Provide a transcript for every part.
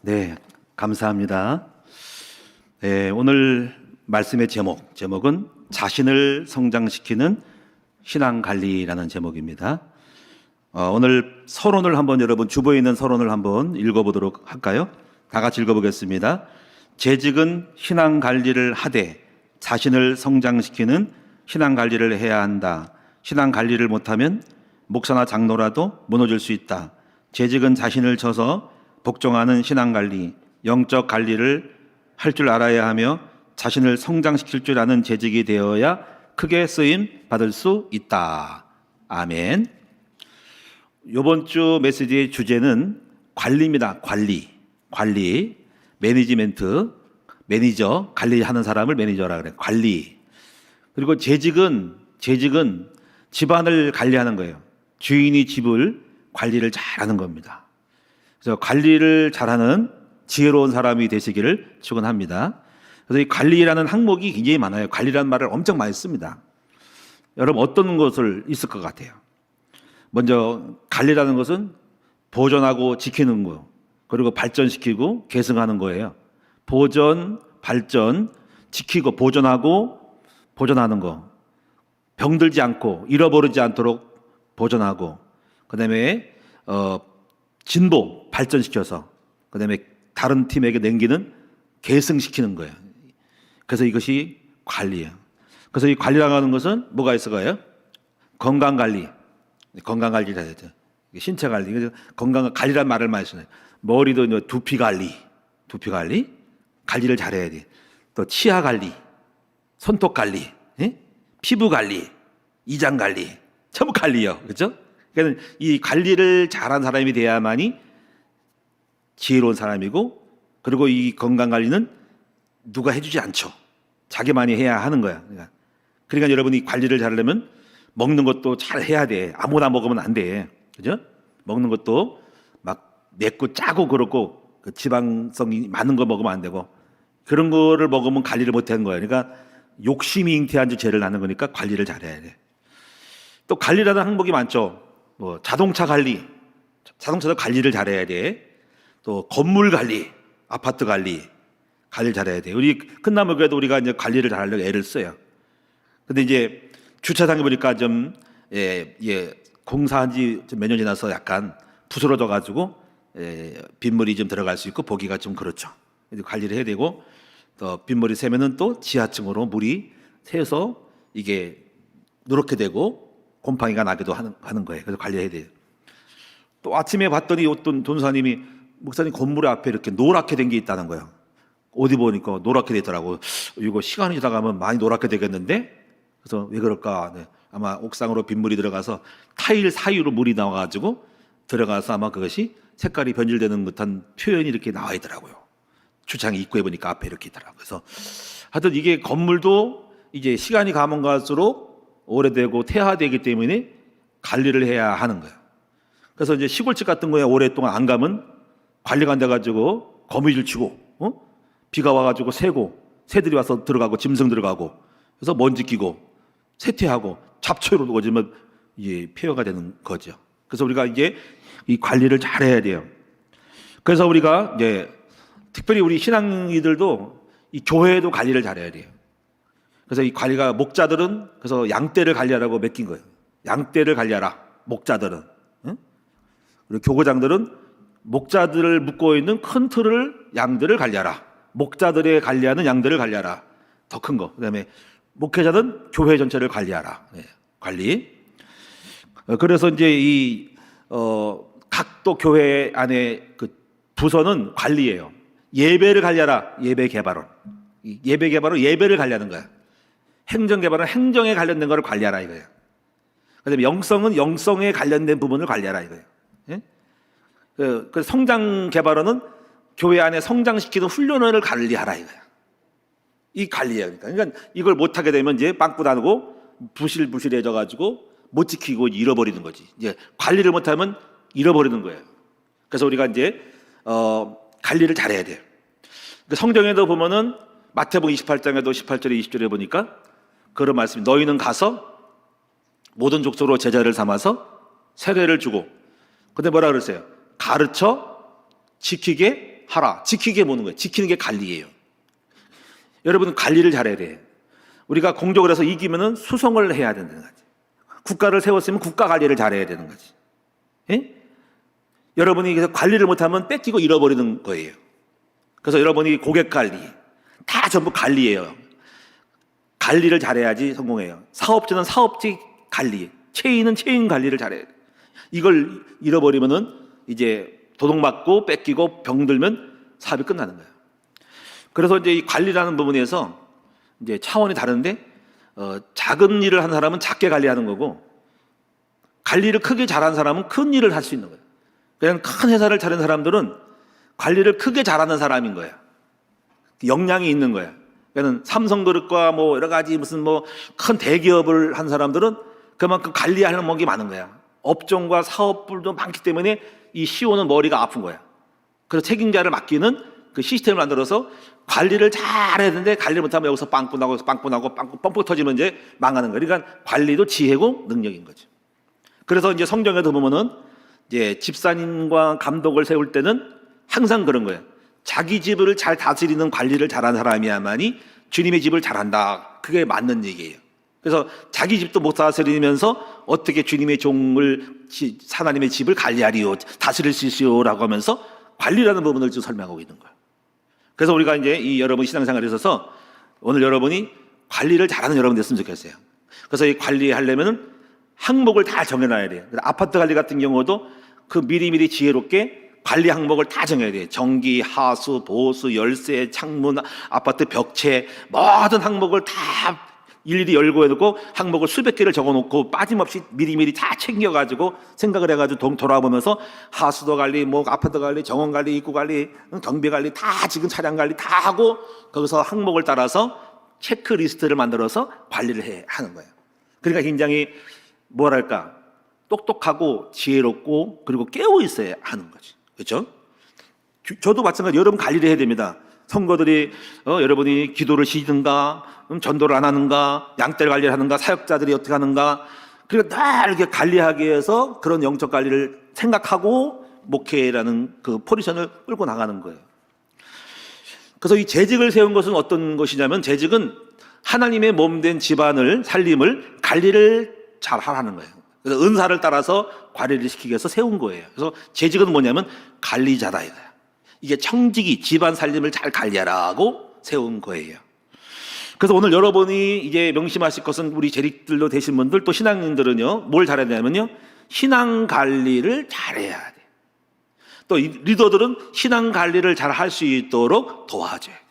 네, 감사합니다. 네, 오늘 말씀의 제목은 자신을 성장시키는 신앙관리라는 제목입니다. 오늘 서론을 한번 여러분 주보에 있는 서론을 한번 읽어보도록 할까요? 다 같이 읽어보겠습니다. 재직은 신앙관리를 하되 자신을 성장시키는 신앙관리를 해야 한다. 신앙관리를 못하면 목사나 장로라도 무너질 수 있다. 재직은 자신을 쳐서 복종하는 신앙관리, 영적 관리를 할 줄 알아야 하며 자신을 성장시킬 줄 아는 재직이 되어야 크게 쓰임 받을 수 있다. 아멘. 이번 주 메시지의 주제는 관리입니다. 관리, 매니지먼트, 매니저, 관리하는 사람을 매니저라 그래. 관리. 그리고 재직은 집안을 관리하는 거예요. 주인이 집을 관리를 잘하는 겁니다. 그래서 관리를 잘하는 지혜로운 사람이 되시기를 축원합니다. 그래서 이 관리라는 항목이 굉장히 많아요. 관리라는 말을 엄청 많이 씁니다. 여러분 어떤 것을 있을 것 같아요? 먼저 관리라는 것은 보존하고 지키는 거, 그리고 발전시키고 계승하는 거예요. 보존, 발전, 지키고 보존하는 거. 병들지 않고 잃어버리지 않도록 보존하고, 그다음에 진보, 발전시켜서, 그다음에 다른 팀에게 넘기는 계승시키는 거예요. 그래서 이것이 관리예요. 그래서 이 관리라고 하는 것은 뭐가 있을까요? 건강관리를 해야 돼요. 신체 관리. 건강 관리란 말을 많이 쓰네요. 머리도 두피 관리를 잘해야 돼. 또 치아 관리, 손톱 관리, 피부 관리, 이장 관리, 전부 관리요. 그렇죠? 그러니까 이 관리를 잘한 사람이 돼야만이 지혜로운 사람이고, 그리고 이 건강 관리는 누가 해주지 않죠. 자기만이 해야 하는 거야. 그러니까 여러분이 관리를 잘하려면 먹는 것도 잘 해야 돼. 아무나 먹으면 안 돼. 그죠? 먹는 것도 막 맵고 짜고 그렇고 그 지방성이 많은 거 먹으면 안 되고, 그런 거를 먹으면 관리를 못 하는 거예요. 그러니까 욕심이 잉태한 죄를 낳는 거니까 관리를 잘해야 돼. 또 관리라는 항목이 많죠. 뭐 자동차 관리, 자동차도 관리를 잘해야 돼. 또 건물 관리, 아파트 관리를 잘해야 돼. 우리 끝나면 그래도 우리가 이제 관리를 잘하려고 애를 써요. 근데 이제 주차장에 보니까 좀 공사한 지 몇 년 지나서 약간 부스러져 가지고 빗물이 좀 들어갈 수 있고 보기가 좀 그렇죠. 관리를 해야 되고, 또 빗물이 새면은 또 지하층으로 물이 새서 이게 누렇게 되고 곰팡이가 나기도 하는 거예요. 그래서 관리해야 돼요. 또 아침에 봤더니 어떤 전사님이 목사님 건물 앞에 이렇게 노랗게 된 게 있다는 거예요. 어디 보니까 노랗게 되더라고요. 이거 시간이 지나가면 많이 노랗게 되겠는데? 그래서 왜 그럴까? 네. 아마 옥상으로 빗물이 들어가서 타일 사이로 물이 나와가지고 들어가서 아마 그것이 색깔이 변질되는 듯한 표현이 이렇게 나와 있더라고요. 주차장 입구에 보니까 앞에 이렇게 있더라고요. 그래서 하여튼 이게 건물도 이제 시간이 가면 갈수록 오래되고 퇴화되기 때문에 관리를 해야 하는 거예요. 그래서 이제 시골집 같은 거에 오랫동안 안 가면 관리가 안 돼가지고 거미줄 치고, 비가 와가지고 새들이 와서 들어가고 짐승 들어가고, 그래서 먼지 끼고 쇠퇴하고 잡초로 녹아지면 이게 폐허가 되는 거죠. 그래서 우리가 이제 이 관리를 잘해야 돼요. 그래서 우리가 이제 특별히 우리 신앙이들도 이 교회도 관리를 잘해야 돼요. 그래서 이 관리가 목자들은 그래서 양떼를 관리하라고 맡긴 거예요. 양떼를 관리하라, 목자들은. 그리고 교구장들은 목자들을 묶고 있는 큰 틀을 양들을 관리하라. 목자들의 관리하는 양들을 관리하라. 더 큰 거. 그다음에 목회자는 교회 전체를 관리하라. 관리. 그래서 이제 각 또 교회 안에 그 부서는 관리예요. 예배를 관리하라. 예배 개발원. 예배 개발은 예배를 관리하는 거야. 행정 개발은 행정에 관련된 거를 관리하라 이거예요. 그다음에 영성은 영성에 관련된 부분을 관리하라 이거예요. 그 성장 개발원은 교회 안에 성장시키는 훈련을 관리하라 이거야. 이 관리예요. 그러니까 이걸 못하게 되면 이제 빵꾸 나고 부실부실해져 가지고 못 지키고 잃어버리는 거지. 이제 관리를 못하면 잃어버리는 거예요. 그래서 우리가 이제 관리를 잘해야 돼요. 성경에도 보면은 마태복음 28장에도 18절에 20절에 보니까 그런 말씀이, 너희는 가서 모든 족속으로 제자를 삼아서 세례를 주고, 근데 뭐라 그랬어요? 가르쳐 지키게 하라. 지키게 보는 거예요. 지키는 게 관리예요. 여러분 관리를 잘해야 돼. 우리가 공적을 해서 이기면은 수성을 해야 된다는 거지. 국가를 세웠으면 국가 관리를 잘해야 되는 거지. 예? 여러분이 그래서 관리를 못하면 뺏기고 잃어버리는 거예요. 그래서 여러분이 고객 관리 다 전부 관리예요. 관리를 잘해야지 성공해요. 사업주는 사업지 관리, 체인은 체인 관리를 잘해야 돼. 이걸 잃어버리면은 이제 도둑맞고 뺏기고 병들면 사업이 끝나는 거예요. 그래서 이제 이 관리라는 부분에서 이제 차원이 다른데 작은 일을 하는 사람은 작게 관리하는 거고 관리를 크게 잘하는 사람은 큰 일을 할 수 있는 거예요. 그냥 큰 회사를 차린 사람들은 관리를 크게 잘하는 사람인 거예요. 역량이 있는 거예요. 그러니까 삼성그룹과 뭐 여러 가지 무슨 뭐 큰 대기업을 한 사람들은 그만큼 관리하는 목이 많은 거야. 업종과 사업들도 많기 때문에 이 CEO는 머리가 아픈 거야. 그래서 책임자를 맡기는 그 시스템을 만들어서 관리를 잘해야 되는데 관리 못하면 여기서 빵꾸 나고 뻥뻥 터지면 이제 망하는 거예요. 그러니까 관리도 지혜고 능력인 거죠. 그래서 이제 성경에도 보면은 이제 집사님과 감독을 세울 때는 항상 그런 거예요. 자기 집을 잘 다스리는 관리를 잘하는 사람이야만이 주님의 집을 잘한다. 그게 맞는 얘기예요. 그래서 자기 집도 못 다스리면서 어떻게 주님의 종을 하나님의 집을 관리하리요 다스릴 수 있어요라고 하면서 관리라는 부분을 지금 설명하고 있는 거예요. 그래서 우리가 이제 이 여러분 신앙생활에 있어서 오늘 여러분이 관리를 잘하는 여러분 됐으면 좋겠어요. 그래서 이 관리하려면은 항목을 다 정해놔야 돼요. 그래서 아파트 관리 같은 경우도 그 미리미리 지혜롭게 관리 항목을 다 정해야 돼요. 전기, 하수, 보수, 열쇠, 창문, 아파트 벽체 모든 항목을 다 일일이 열고 해놓고 항목을 수백 개를 적어놓고 빠짐없이 미리미리 다 챙겨가지고 생각을 해가지고 돌아보면서 하수도 관리, 뭐 아파트 관리, 정원 관리, 입구 관리, 경비 관리 다 지금 차량 관리 다 하고 거기서 항목을 따라서 체크리스트를 만들어서 관리를 하는 거예요. 그러니까 굉장히 뭐랄까 똑똑하고 지혜롭고 그리고 깨어 있어야 하는 거지. 그렇죠? 저도 마찬가지로 여러분 관리를 해야 됩니다. 성도들이 여러분이 기도를 쉬든가 전도를 안 하는가 양떼를 관리를 하는가 사역자들이 어떻게 하는가 그러니까 다 이렇게 관리하기 위해서 그런 영적 관리를 생각하고 목회라는 그 포지션을 끌고 나가는 거예요. 그래서 이 재직을 세운 것은 어떤 것이냐면 재직은 하나님의 몸된 집안을 살림을 관리를 잘 하라는 거예요. 그래서 은사를 따라서 관리를 시키기 위해서 세운 거예요. 그래서 재직은 뭐냐면 관리자다 이거야. 이게 청지기 집안 살림을 잘 관리하라고 세운 거예요. 그래서 오늘 여러분이 이제 명심하실 것은 우리 재직들로 되신 분들 또 신앙인들은요 뭘 잘해야 되냐면요 신앙 관리를 잘해야 돼. 또 리더들은 신앙 관리를 잘 할 수 있도록 도와줘야 돼.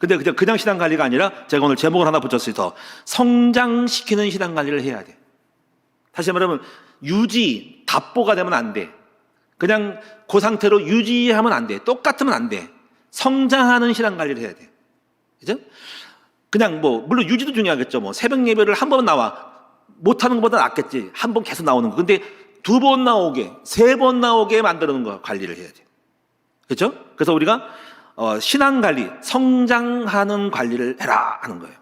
근데 그냥 신앙 관리가 아니라 제가 오늘 제목을 하나 붙였어요. 더 성장시키는 신앙 관리를 해야 돼. 다시 말하면 유지, 답보가 되면 안 돼. 그냥 그 상태로 유지하면 안 돼. 똑같으면 안 돼. 성장하는 신앙 관리를 해야 돼. 그죠? 그냥 뭐 물론 유지도 중요하겠죠. 뭐 새벽 예배를 한 번 나와 못하는 것보다 낫겠지. 한 번 계속 나오는 거. 근데 두 번 나오게, 세 번 나오게 만드는 거 관리를 해야 돼. 그렇죠? 그래서 우리가 신앙 관리, 성장하는 관리를 해라 하는 거예요.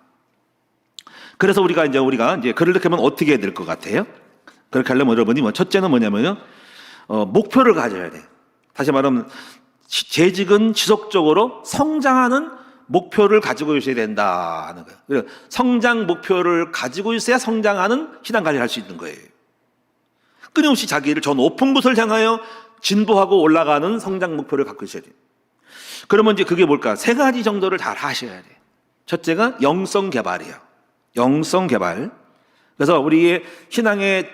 그래서 우리가 이제 그렇게 하면 어떻게 해야 될 것 같아요? 그렇게 하려면 여러분이 첫째는 뭐냐면요. 목표를 가져야 돼. 다시 말하면 재직은 지속적으로 성장하는 목표를 가지고 있어야 된다는 거예요. 성장 목표를 가지고 있어야 성장하는 신앙 관리를 할 수 있는 거예요. 끊임없이 자기를 저 높은 곳을 향하여 진보하고 올라가는 성장 목표를 갖고 있어야 돼요. 그러면 이제 그게 뭘까? 세 가지 정도를 잘 하셔야 돼요. 첫째가 영성 개발이에요. 영성 개발. 그래서 우리의 신앙의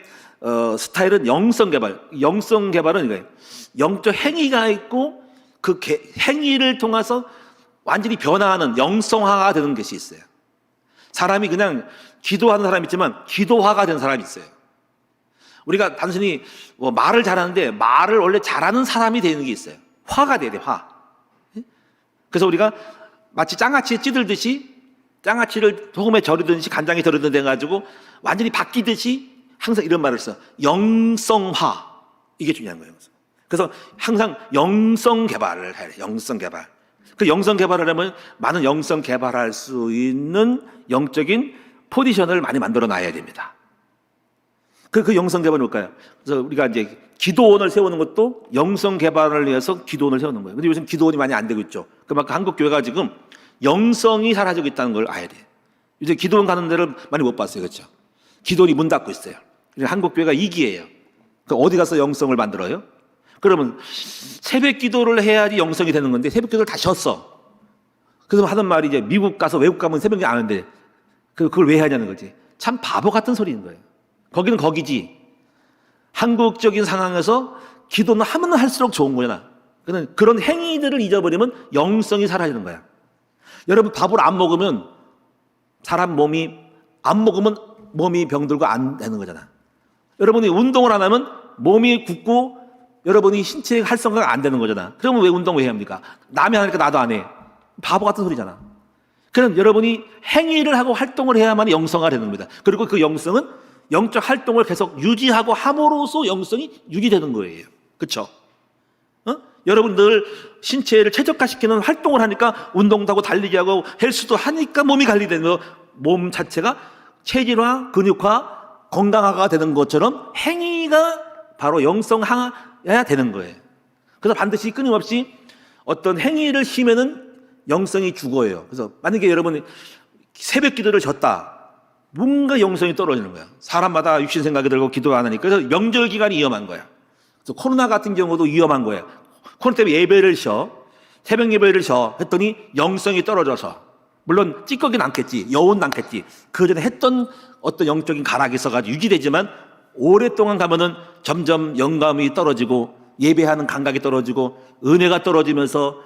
스타일은 영성 개발. 영성 개발은 이거예요. 영적 행위가 있고 그 행위를 통해서 완전히 변화하는 영성화가 되는 것이 있어요. 사람이 그냥 기도하는 사람이 있지만 기도화가 된 사람이 있어요. 우리가 단순히 말을 잘하는데 말을 원래 잘하는 사람이 되는 게 있어요. 화가 돼야 돼, 화. 그래서 우리가 마치 장아찌에 찌들듯이 장아찌를 소금에 절이듯이 간장에 절이듯이 해가지고 완전히 바뀌듯이 항상 이런 말을 써. 영성화. 이게 중요한 거예요. 그래서 항상 영성 개발을 해야 돼. 영성 개발. 그 영성 개발을 하면 많은 영성 개발할 수 있는 영적인 포지션을 많이 만들어 놔야 됩니다. 그 영성 개발이 뭘까요? 그래서 우리가 이제 기도원을 세우는 것도 영성 개발을 위해서 기도원을 세우는 거예요. 근데 요즘 기도원이 많이 안 되고 있죠. 그만큼 한국 교회가 지금 영성이 사라지고 있다는 걸 알아야 돼요. 이제 기도원 가는 데를 많이 못 봤어요. 그렇죠? 기도원이 문 닫고 있어요. 한국 교회가 이기예요. 어디 가서 영성을 만들어요? 그러면 새벽 기도를 해야지 영성이 되는 건데 새벽 기도를 다 쉬었어. 그래서 하는 말이 이제 미국 가서 외국 가면 새벽에 안 하는데 그걸 왜 하냐는 거지. 참 바보 같은 소리인 거예요. 거기는 거기지. 한국적인 상황에서 기도는 하면 할수록 좋은 거잖아. 그런 행위들을 잊어버리면 영성이 사라지는 거야. 여러분 밥을 안 먹으면 사람 몸이 안 먹으면 몸이 병들고 안 되는 거잖아. 여러분이 운동을 안 하면 몸이 굳고 여러분이 신체 활성화가 안 되는 거잖아. 그러면 왜 운동을 해야 합니까? 남이 하니까 나도 안 해. 바보 같은 소리잖아. 그럼 여러분이 행위를 하고 활동을 해야만 영성화가 되는 겁니다. 그리고 그 영성은 영적 활동을 계속 유지하고 함으로써 영성이 유지되는 거예요. 그렇죠? 여러분 늘 신체를 최적화시키는 활동을 하니까 운동도 하고 달리기 하고 헬스도 하니까 몸이 관리되는 거, 몸 자체가 체질화, 근육화, 건강화가 되는 것처럼 행위가 바로 영성화해야 되는 거예요. 그래서 반드시 끊임없이 어떤 행위를 쉬면은 영성이 죽어요. 그래서 만약에 여러분이 새벽 기도를 졌다. 뭔가 영성이 떨어지는 거야. 사람마다 육신 생각이 들고 기도 안 하니까. 그래서 명절 기간이 위험한 거야. 그래서 코로나 같은 경우도 위험한 거야. 코로나 때문에 예배를 쉬어. 새벽 예배를 쉬어. 했더니 영성이 떨어져서. 물론 찌꺼기는 않겠지. 여운 않겠지. 그 전에 했던 어떤 영적인 가락이 있어가지고 유지되지만 오랫동안 가면은 점점 영감이 떨어지고 예배하는 감각이 떨어지고 은혜가 떨어지면서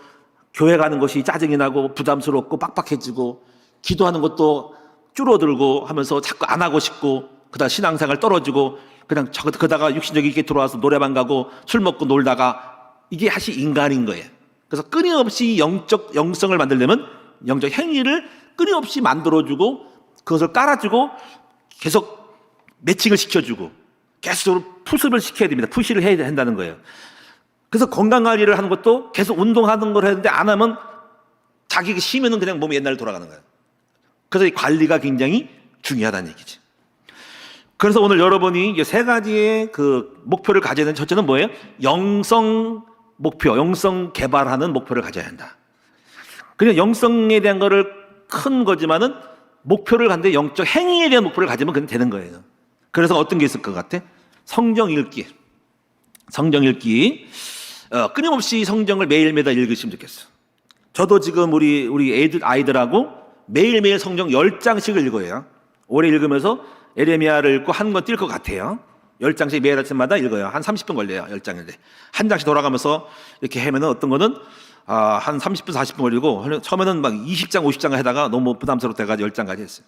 교회 가는 것이 짜증이 나고 부담스럽고 빡빡해지고 기도하는 것도 줄어들고 하면서 자꾸 안 하고 싶고 그다가 신앙생활 떨어지고 그냥 그러다가 육신적이게 들어와서 노래방 가고 술 먹고 놀다가 이게 사실 인간인 거예요. 그래서 끊임없이 영성을 만들려면 영적 행위를 끊임없이 만들어주고 그것을 깔아주고 계속 매칭을 시켜주고 계속적으로 푸습을 시켜야 됩니다. 푸시를 해야 된다는 거예요. 그래서 건강관리를 하는 것도 계속 운동하는 걸 했는데 안 하면 자기가 쉬면은 그냥 몸이 옛날로 돌아가는 거예요. 그래서 이 관리가 굉장히 중요하다는 얘기죠. 그래서 오늘 여러분이 이제 세 가지의 그 목표를 가져야 되는 첫째는 뭐예요? 영성 목표, 영성 개발하는 목표를 가져야 한다. 그냥 영성에 대한 거를 큰 거지만은 목표를 갖는데 영적 행위에 대한 목표를 가지면 그냥 되는 거예요. 그래서 어떤 게 있을 것 같아? 성경 읽기. 성경 읽기. 끊임없이 성경을 매일매달 읽으시면 좋겠어. 저도 지금 우리 아이들하고 매일매일 성경 10장씩을 읽어요. 올해 읽으면서 에레미야를 읽고 한 권 뛸 것 같아요. 10장씩 매일 아침마다 읽어요. 한 30분 걸려요. 10장인데. 한 장씩 돌아가면서 이렇게 하면은 어떤 거는 한 30분, 40분 걸리고 처음에는 막 20장, 50장 하다가 너무 부담스럽게 돼가지고 10장까지 했어요.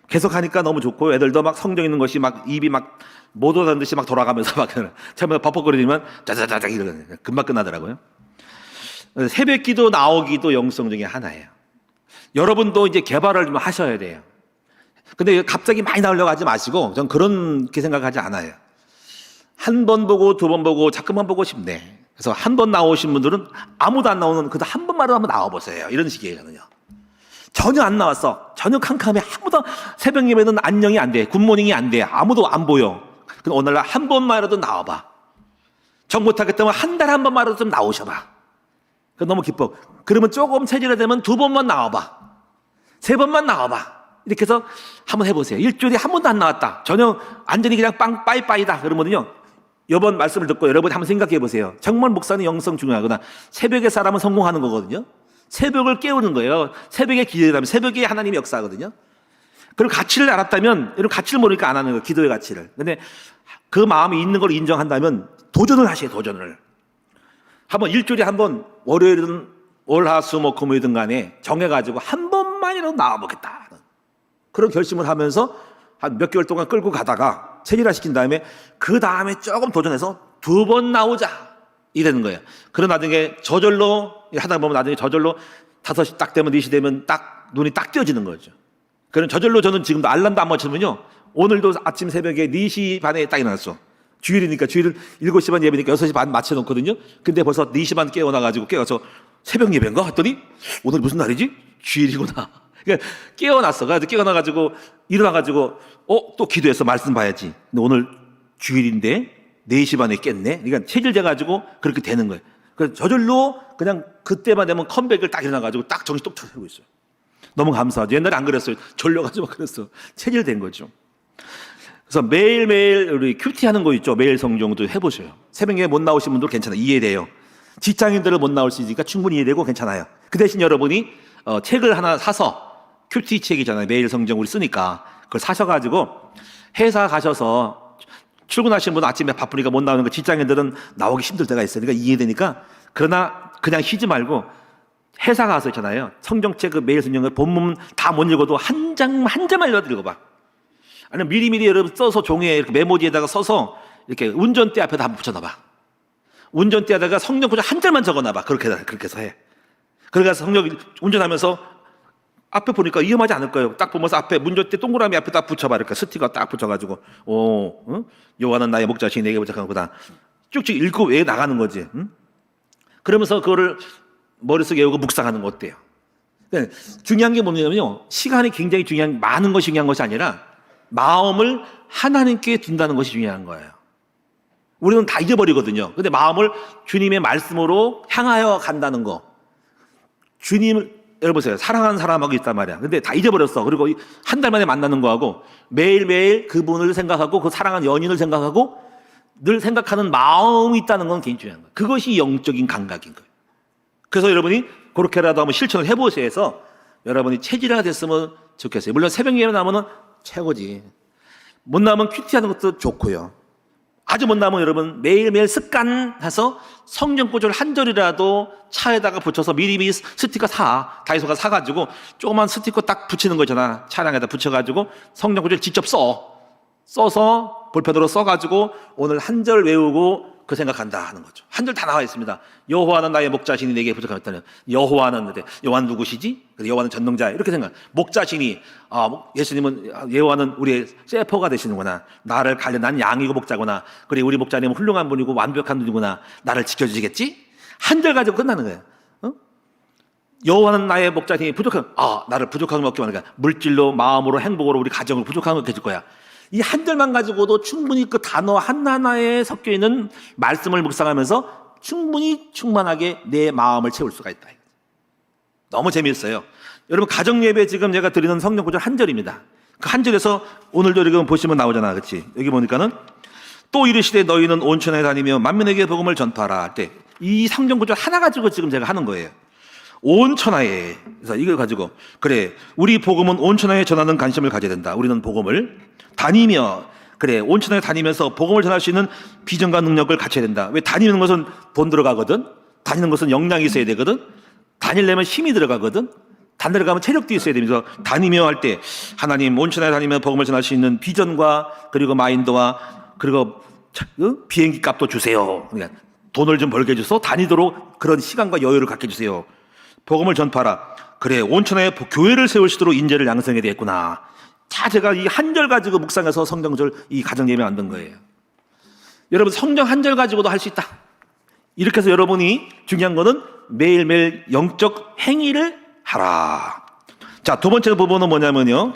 계속 하니까 너무 좋고 애들도 막 성경 읽는 것이 막 입이 막 못 오다는 듯이 막 돌아가면서 막 처음에 벅벅거리지만 짜자자자 이러거든요. 금방 끝나더라고요. 새벽 기도 나오기도 영성 중에 하나예요. 여러분도 이제 개발을 좀 하셔야 돼요. 근데 갑자기 많이 나오려고 하지 마시고 전 그렇게 생각하지 않아요. 한 번 보고 두 번 보고 자꾸만 보고 싶네. 그래서 한 번 나오신 분들은 아무도 안 나오는 그래도 한 번만으로 한번 나와보세요. 이런 식이에요. 저는요. 전혀 안 나왔어. 전혀 캄캄해. 아무도 새벽 예배는 안녕이 안 돼. 굿모닝이 안 돼. 아무도 안 보여. 그럼 오늘날 한 번만이라도 나와봐. 정 못하겠다면 한 달에 한 번만이라도 좀 나오셔봐. 너무 기뻐. 그러면 조금 체질이 되면 두 번만 나와봐. 세 번만 나와봐. 이렇게 해서 한번 해보세요. 일주일에 한 번도 안 나왔다. 전혀 완전히 그냥 빠이빠이다. 그러면요. 이번 말씀을 듣고 여러분이 한번 생각해 보세요. 정말 목사는 영성 중요하구나. 새벽에 사람은 성공하는 거거든요. 새벽을 깨우는 거예요. 새벽에 기도하면 새벽에 하나님의 역사거든요. 그리고 가치를 알았다면, 여러분 가치를 모르니까 안 하는 거예요. 기도의 가치를. 근데 그 마음이 있는 걸 인정한다면 도전을 하셔요. 도전을. 한번 일주일에 한 번 월요일은 월화수목금이든 간에 정해가지고 한 번만이라도 나와보겠다. 그런 결심을 하면서 한 몇 개월 동안 끌고 가다가 체질화시킨 다음에 그 다음에 조금 도전해서 두 번 나오자 이러는 거예요. 그런 나중에 저절로 하다 보면 나중에 저절로 5시 딱 되면 4시 되면 딱 눈이 딱 띄어지는 거죠. 그런 저절로 저는 지금도 알람도 안 맞추면요. 오늘도 아침 새벽에 4시 반에 딱 일어났어. 주일이니까 주일은 7시 반 예배니까 6시 반 맞춰놓거든요. 근데 벌써 4시 반 깨어나가지고 깨어서 새벽 예배인가? 했더니 오늘 무슨 날이지? 주일이구나. 그러니까 깨어났어. 그래서 깨어나가지고 일어나가지고 또 기도해서 말씀 봐야지. 근데 오늘 주일인데 4시 반에 깼네. 그러니까 체질돼가지고 그렇게 되는 거예요. 그래서 저절로 그냥 그때만 되면 컴백을 딱 일어나가지고 딱 정신 똑 차리고 있어요. 너무 감사하죠. 옛날에 안 그랬어요. 졸려가지고 그랬어. 체질된 거죠. 그래서 매일매일 우리 큐티 하는 거 있죠. 매일 성경도 해보세요. 새벽에 못 나오신 분들 괜찮아요. 이해돼요. 직장인들은 못 나올 수 있으니까 충분히 이해되고 괜찮아요. 그 대신 여러분이 책을 하나 사서 큐티 책이잖아요. 매일 성경 우리 쓰니까 그걸 사셔가지고 회사 가셔서 출근하시는 분은 아침에 바쁘니까 못 나오는 거 직장인들은 나오기 힘들 때가 있어요. 그러니까 이해되니까 그러나 그냥 쉬지 말고 회사 가서 있잖아요. 성경책 그 매일 성경을 본문 다 못 읽어도 한 장만 읽어봐. 아니면 미리미리 여러분 써서 종이에 이렇게 메모지에다가 써서 이렇게 운전대 앞에다 한번 붙여놔봐. 운전대에다가 성경 구절 한 절만 적어놔봐. 그렇게 해서 해. 그래서 성경 운전하면서 앞에 보니까 위험하지 않을 거예요. 딱 보면서 앞에 운전대 동그라미 앞에 딱 붙여봐. 이렇게 스티커 딱 붙여가지고 여호와는 나의 목자시니 내게 부탁하는구나. 쭉쭉 읽고 왜 나가는 거지. 그러면서 그거를 머릿속에 외우고 묵상하는 거 어때요? 그러니까 중요한 게 뭐냐면요. 시간이 굉장히 많은 것이 중요한 것이 아니라 마음을 하나님께 둔다는 것이 중요한 거예요. 우리는 다 잊어버리거든요. 근데 마음을 주님의 말씀으로 향하여 간다는 거. 주님을, 여러분 보세요. 사랑하는 사람하고 있단 말이야. 근데 다 잊어버렸어. 그리고 한 달 만에 만나는 거하고 매일매일 그분을 생각하고 그 사랑하는 연인을 생각하고 늘 생각하는 마음이 있다는 건 굉장히 중요한 거예요. 그것이 영적인 감각인 거예요. 그래서 여러분이 그렇게라도 한번 실천을 해보세요 해서 여러분이 체질화 됐으면 좋겠어요. 물론 새벽 예배 나오면 최고지. 못 나오면 큐티하는 것도 좋고요. 아주 못 나오면 여러분 매일매일 습관해서 성경 구절 한 절이라도 차에다가 붙여서 미리미리 스티커 다이소 가서 사가지고 조그만 스티커 딱 붙이는 거잖아. 차량에다 붙여가지고 성경 구절 직접 써서 볼펜으로 써가지고 오늘 한 절 외우고 그 생각한다 하는 거죠. 한 절 다 나와 있습니다. 여호와는 나의 목자시니 내게 부족하였다는. 여호와는 누구시지? 여호와는 전능자. 이렇게 생각. 목자시니 예수님은 여호와는 우리의 셰퍼가 되시는구나. 나를 갈려 난 양이고 목자구나. 그래 우리 목자님은 훌륭한 분이고 완벽한 분이구나. 나를 지켜주시겠지? 한 절 가지고 끝나는 거예요. 여호와는 나의 목자시니 나를 부족한 거 없기만 하니까 물질로 마음으로 행복으로 우리 가정을 부족한 거 해줄 거야. 이 한 절만 가지고도 충분히 그 단어 하나하나에 섞여 있는 말씀을 묵상하면서 충분히 충만하게 내 마음을 채울 수가 있다. 너무 재미있어요. 여러분 가정 예배 지금 제가 드리는 성경 구절 한 절입니다. 그 한 절에서 오늘도 여러분 보시면 나오잖아, 그렇지? 여기 보니까는 또 이르시되 너희는 온천에 다니며 만민에게 복음을 전파하라 할 때 이 성경 구절 하나 가지고 지금 제가 하는 거예요. 온 천하에. 그래서 이걸 가지고 그래 우리 복음은 온 천하에 전하는 관심을 가져야 된다. 우리는 복음을 다니며 그래 온 천하에 다니면서 복음을 전할 수 있는 비전과 능력을 갖춰야 된다. 왜 다니는 것은 돈 들어가거든. 다니는 것은 역량이 있어야 되거든. 다니려면 힘이 들어가거든. 다니려면 체력도 있어야 되면서 다니며 할 때 하나님 온 천하에 다니며 복음을 전할 수 있는 비전과 그리고 마인드와 그리고 비행기 값도 주세요. 그러니까 돈을 좀 벌게 해줘서 다니도록 그런 시간과 여유를 갖게 해주세요. 복음을 전파하라. 그래 온천하에 교회를 세울 수 있도록 인재를 양성해야 되겠구나. 다 제가 이 한 절 가지고 묵상해서 성경절 이 가정 예배 만든 거예요. 여러분 성경 한 절 가지고도 할 수 있다. 이렇게 해서 여러분이 중요한 거는 매일매일 영적 행위를 하라. 자, 두 번째 부분은 뭐냐면요.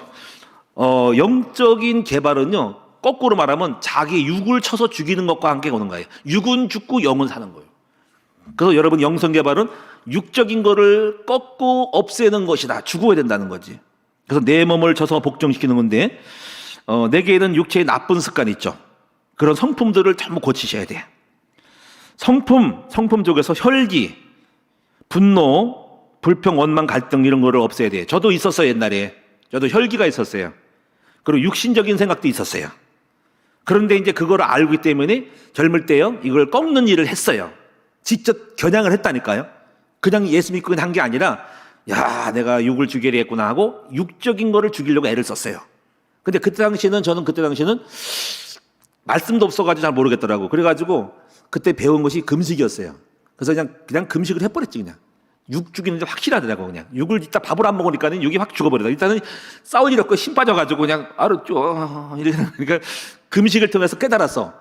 영적인 개발은요. 거꾸로 말하면 자기 육을 쳐서 죽이는 것과 함께 오는 거예요. 육은 죽고 영은 사는 거예요. 그래서 여러분 영성 개발은 육적인 거를 꺾고 없애는 것이다. 죽어야 된다는 거지. 그래서 내 몸을 쳐서 복종시키는 건데 내게는 육체의 나쁜 습관이 있죠. 그런 성품들을 전부 고치셔야 돼. 성품 쪽에서 혈기, 분노, 불평, 원망, 갈등 이런 거를 없애야 돼. 저도 있었어요. 옛날에. 저도 혈기가 있었어요. 그리고 육신적인 생각도 있었어요. 그런데 이제 그걸 알기 때문에 젊을 때요. 이걸 꺾는 일을 했어요. 직접 겨냥을 했다니까요. 그냥 예수 믿고 한 게 아니라 야, 내가 육을 죽이려 했구나 하고 육적인 거를 죽이려고 애를 썼어요. 근데 저는 그때 당시에는 말씀도 없어가지고 잘 모르겠더라고. 그래가지고 그때 배운 것이 금식이었어요. 그래서 그냥 금식을 해버렸지, 그냥. 육 죽이는데 확실하더라고, 그냥. 육을 이따 밥을 안 먹으니까는 육이 확 죽어버리다. 일단은 싸울 일 없고 힘 빠져가지고 그냥 그러니까 금식을 통해서 깨달았어.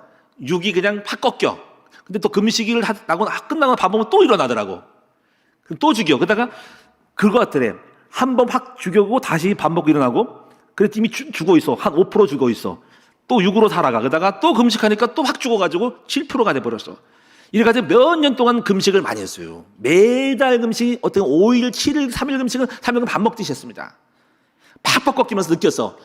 육이 그냥 확 꺾여. 근데 또 금식을 하고 끝나고 밥 먹으면 또 일어나더라고. 그럼 또 죽여. 그러다가 그거 같더래. 한 번 확 죽여고 다시 밥 먹고 일어나고, 그랬더니 이미 죽어 있어. 한 5% 죽어 있어. 또 6으로 살아가. 그러다가 또 금식하니까 또 확 죽어가지고 7%가 돼버렸어. 이래가지고 몇 년 동안 금식을 많이 했어요. 매달 금식, 어떤 5일, 7일, 3일 금식은 3일은 밥 먹듯이 했습니다. 팍팍 꺾이면서 느꼈어.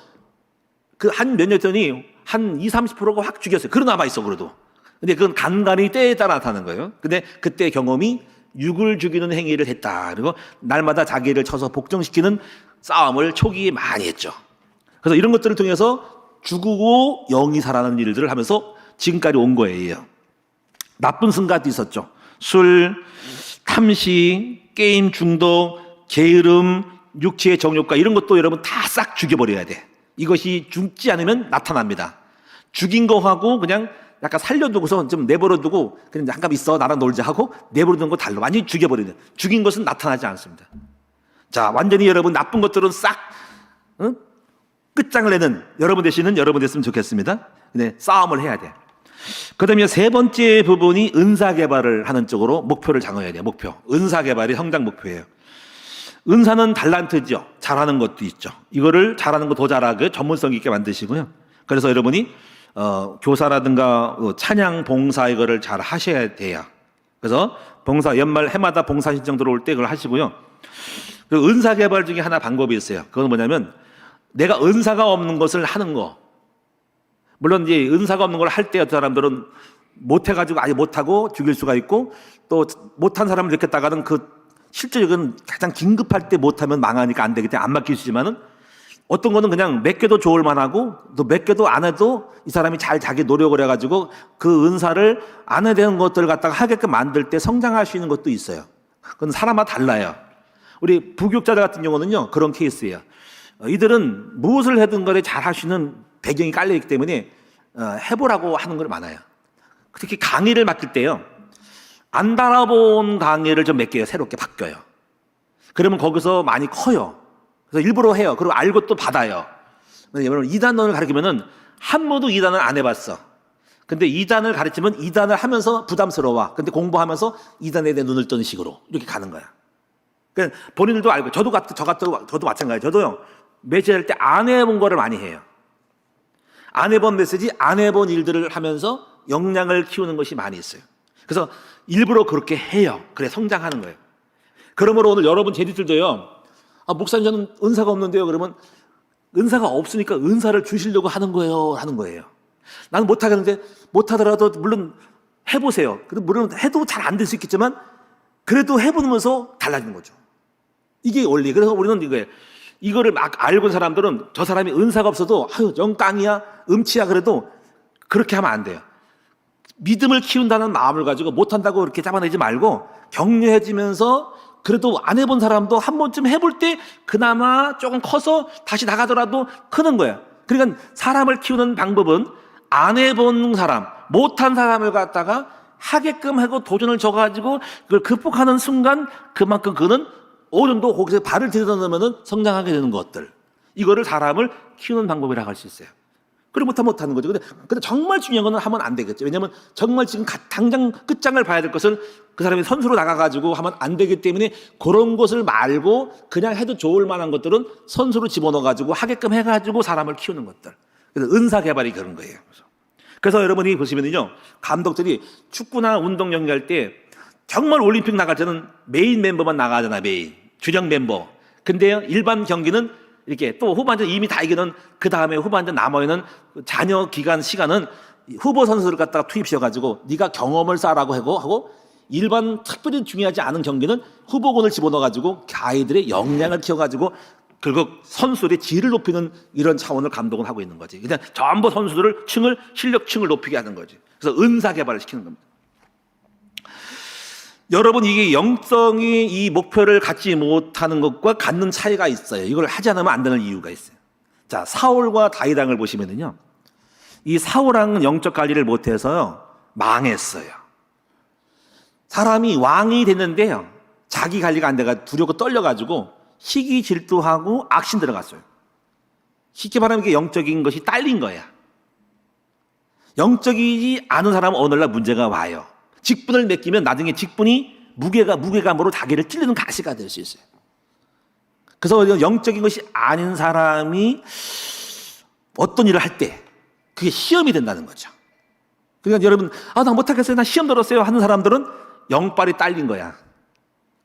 그 한 몇 년 했더니 한 20, 30%가 확 죽였어요. 그러 남아있어, 그래도. 근데 그건 간간히 때에 따라 나타나는 거예요. 근데 그때 경험이 육을 죽이는 행위를 했다. 그리고 날마다 자기를 쳐서 복종시키는 싸움을 초기에 많이 했죠. 그래서 이런 것들을 통해서 죽고 영이 살아나는 일들을 하면서 지금까지 온 거예요. 나쁜 습관도 있었죠. 술, 탐식, 게임 중독, 게으름, 육체의 정욕과 이런 것도 여러분 다 싹 죽여버려야 돼. 이것이 죽지 않으면 나타납니다. 죽인 거하고 그냥 약간 살려두고서 좀 내버려두고 그냥 잠깐 있어 나랑 놀자 하고 내버려두는 거 달라. 완전히 죽여버려야 돼. 죽인 것은 나타나지 않습니다. 자, 완전히 여러분 나쁜 것들은 싹 끝장을 내는 여러분 되시는 여러분 됐으면 좋겠습니다. 근데 싸움을 해야 돼. 그 다음에 세 번째 부분이 은사 개발을 하는 쪽으로 목표를 정해야 돼요. 목표. 은사 개발이 성장 목표예요. 은사는 달란트죠. 잘하는 것도 있죠. 이거를 잘하는 거 더 잘하게 전문성 있게 만드시고요. 그래서 여러분이 교사라든가 찬양 봉사 이거를 잘 하셔야 돼요. 그래서 봉사 연말 해마다 봉사 신청 들어올 때 그걸 하시고요. 그리고 은사 개발 중에 하나 방법이 있어요. 그건 뭐냐면 내가 은사가 없는 것을 하는 거. 물론 이제 은사가 없는 걸 할 때 어떤 사람들은 못해가지고 아예 못하고 죽일 수가 있고 또 못한 사람을 느꼈다가는 그 실제적인 가장 긴급할 때 못하면 망하니까 안 되기 때문에 안 맡길 수 있지만은 어떤 거는 그냥 몇 개도 좋을 만하고 또 몇 개도 안 해도 이 사람이 잘 자기 노력을 해가지고 그 은사를 안 해야 되는 것들을 갖다가 하게끔 만들 때 성장할 수 있는 것도 있어요. 그건 사람마다 달라요. 우리 부교육자들 같은 경우는요 그런 케이스예요. 이들은 무엇을 해든 간에 잘 할 수 있는 배경이 깔려있기 때문에 해보라고 하는 걸 많아요. 특히 강의를 맡길 때요. 안 달아본 강의를 좀 몇 개요. 새롭게 바뀌어요. 그러면 거기서 많이 커요. 그래서 일부러 해요. 그리고 알고 또 받아요. 여러분 2단원을 가르치면은 한 번도 2단을 안 해봤어. 근데 2단을 가르치면 2단을 하면서 부담스러워. 근데 공부하면서 2단에 대해 눈을 뜨는 식으로 이렇게 가는 거야. 그러니까 본인들도 알고 저도 마찬가지예요. 저도요. 메시지할 때 안 해본 거를 많이 해요. 안 해본 메시지, 안 해본 일들을 하면서 역량을 키우는 것이 많이 있어요. 그래서 일부러 그렇게 해요. 그래 성장하는 거예요. 그러므로 오늘 여러분 제자들도요. 목사님 저는 은사가 없는데요. 그러면 은사가 없으니까 은사를 주시려고 하는 거예요. 나는 못하겠는데 못하더라도 물론 해보세요. 물론 해도 잘 안 될 수 있겠지만 그래도 해보면서 달라지는 거죠. 이게 원리. 그래서 우리는 이거를 막 알고 있는 사람들은 저 사람이 은사가 없어도 영깡이야 음치야 그래도 그렇게 하면 안 돼요. 믿음을 키운다는 마음을 가지고 못한다고 그렇게 잡아내지 말고 격려해지면서 그래도 안 해본 사람도 한 번쯤 해볼 때 그나마 조금 커서 다시 나가더라도 크는 거예요. 그러니까 사람을 키우는 방법은 안 해본 사람, 못한 사람을 갖다가 하게끔 하고 도전을 줘가지고 그걸 극복하는 순간 그만큼 그는 어느 정도 거기서 발을 들여놓으면 성장하게 되는 것들. 이거를 사람을 키우는 방법이라고 할 수 있어요. 그래 못하는 거죠. 근데 정말 중요한 거는 하면 안 되겠죠. 왜냐하면 정말 지금 당장 끝장을 봐야 될 것을 그 사람이 선수로 나가가지고 하면 안 되기 때문에 그런 것을 말고 그냥 해도 좋을 만한 것들은 선수로 집어넣어가지고 하게끔 해가지고 사람을 키우는 것들. 그래서 은사 개발이 그런 거예요. 그래서 여러분이 보시면요. 감독들이 축구나 운동 연기할 때 정말 올림픽 나갈 때는 메인 멤버만 나가잖아요. 메인. 주력 멤버. 근데요. 일반 경기는 이렇게 또 후반전 이미 다 이기는 그 다음에 후반전 남아있는 잔여 기간 시간은 후보 선수를 갖다가 투입시켜가지고 네가 경험을 쌓으라고 하고 일반 특별히 중요하지 않은 경기는 후보군을 집어넣어가지고 아이들의 역량을 키워가지고 결국 선수들의 질을 높이는 이런 차원을 감독은 하고 있는 거지. 그냥 전부 선수들을 실력층을 높이게 하는 거지. 그래서 은사 개발을 시키는 겁니다. 여러분 이게 영성이 이 목표를 갖지 못하는 것과 갖는 차이가 있어요. 이걸 하지 않으면 안 되는 이유가 있어요. 자, 사울과 다윗왕을 보시면은요. 이 사울왕은 영적 관리를 못해서요. 망했어요. 사람이 왕이 됐는데요. 자기 관리가 안 돼가 두렵고 떨려가지고 시기 질투하고 악신 들어갔어요. 쉽게 말하면 이게 영적인 것이 딸린 거야. 영적이지 않은 사람은 오늘날 문제가 와요. 직분을 맡기면 나중에 직분이 무게감으로 자기를 찔리는 가시가 될 수 있어요. 그래서 영적인 것이 아닌 사람이 어떤 일을 할 때 그게 시험이 된다는 거죠. 그러니까 여러분, 나 못하겠어요, 나 시험 들었어요 하는 사람들은 영빨이 딸린 거야.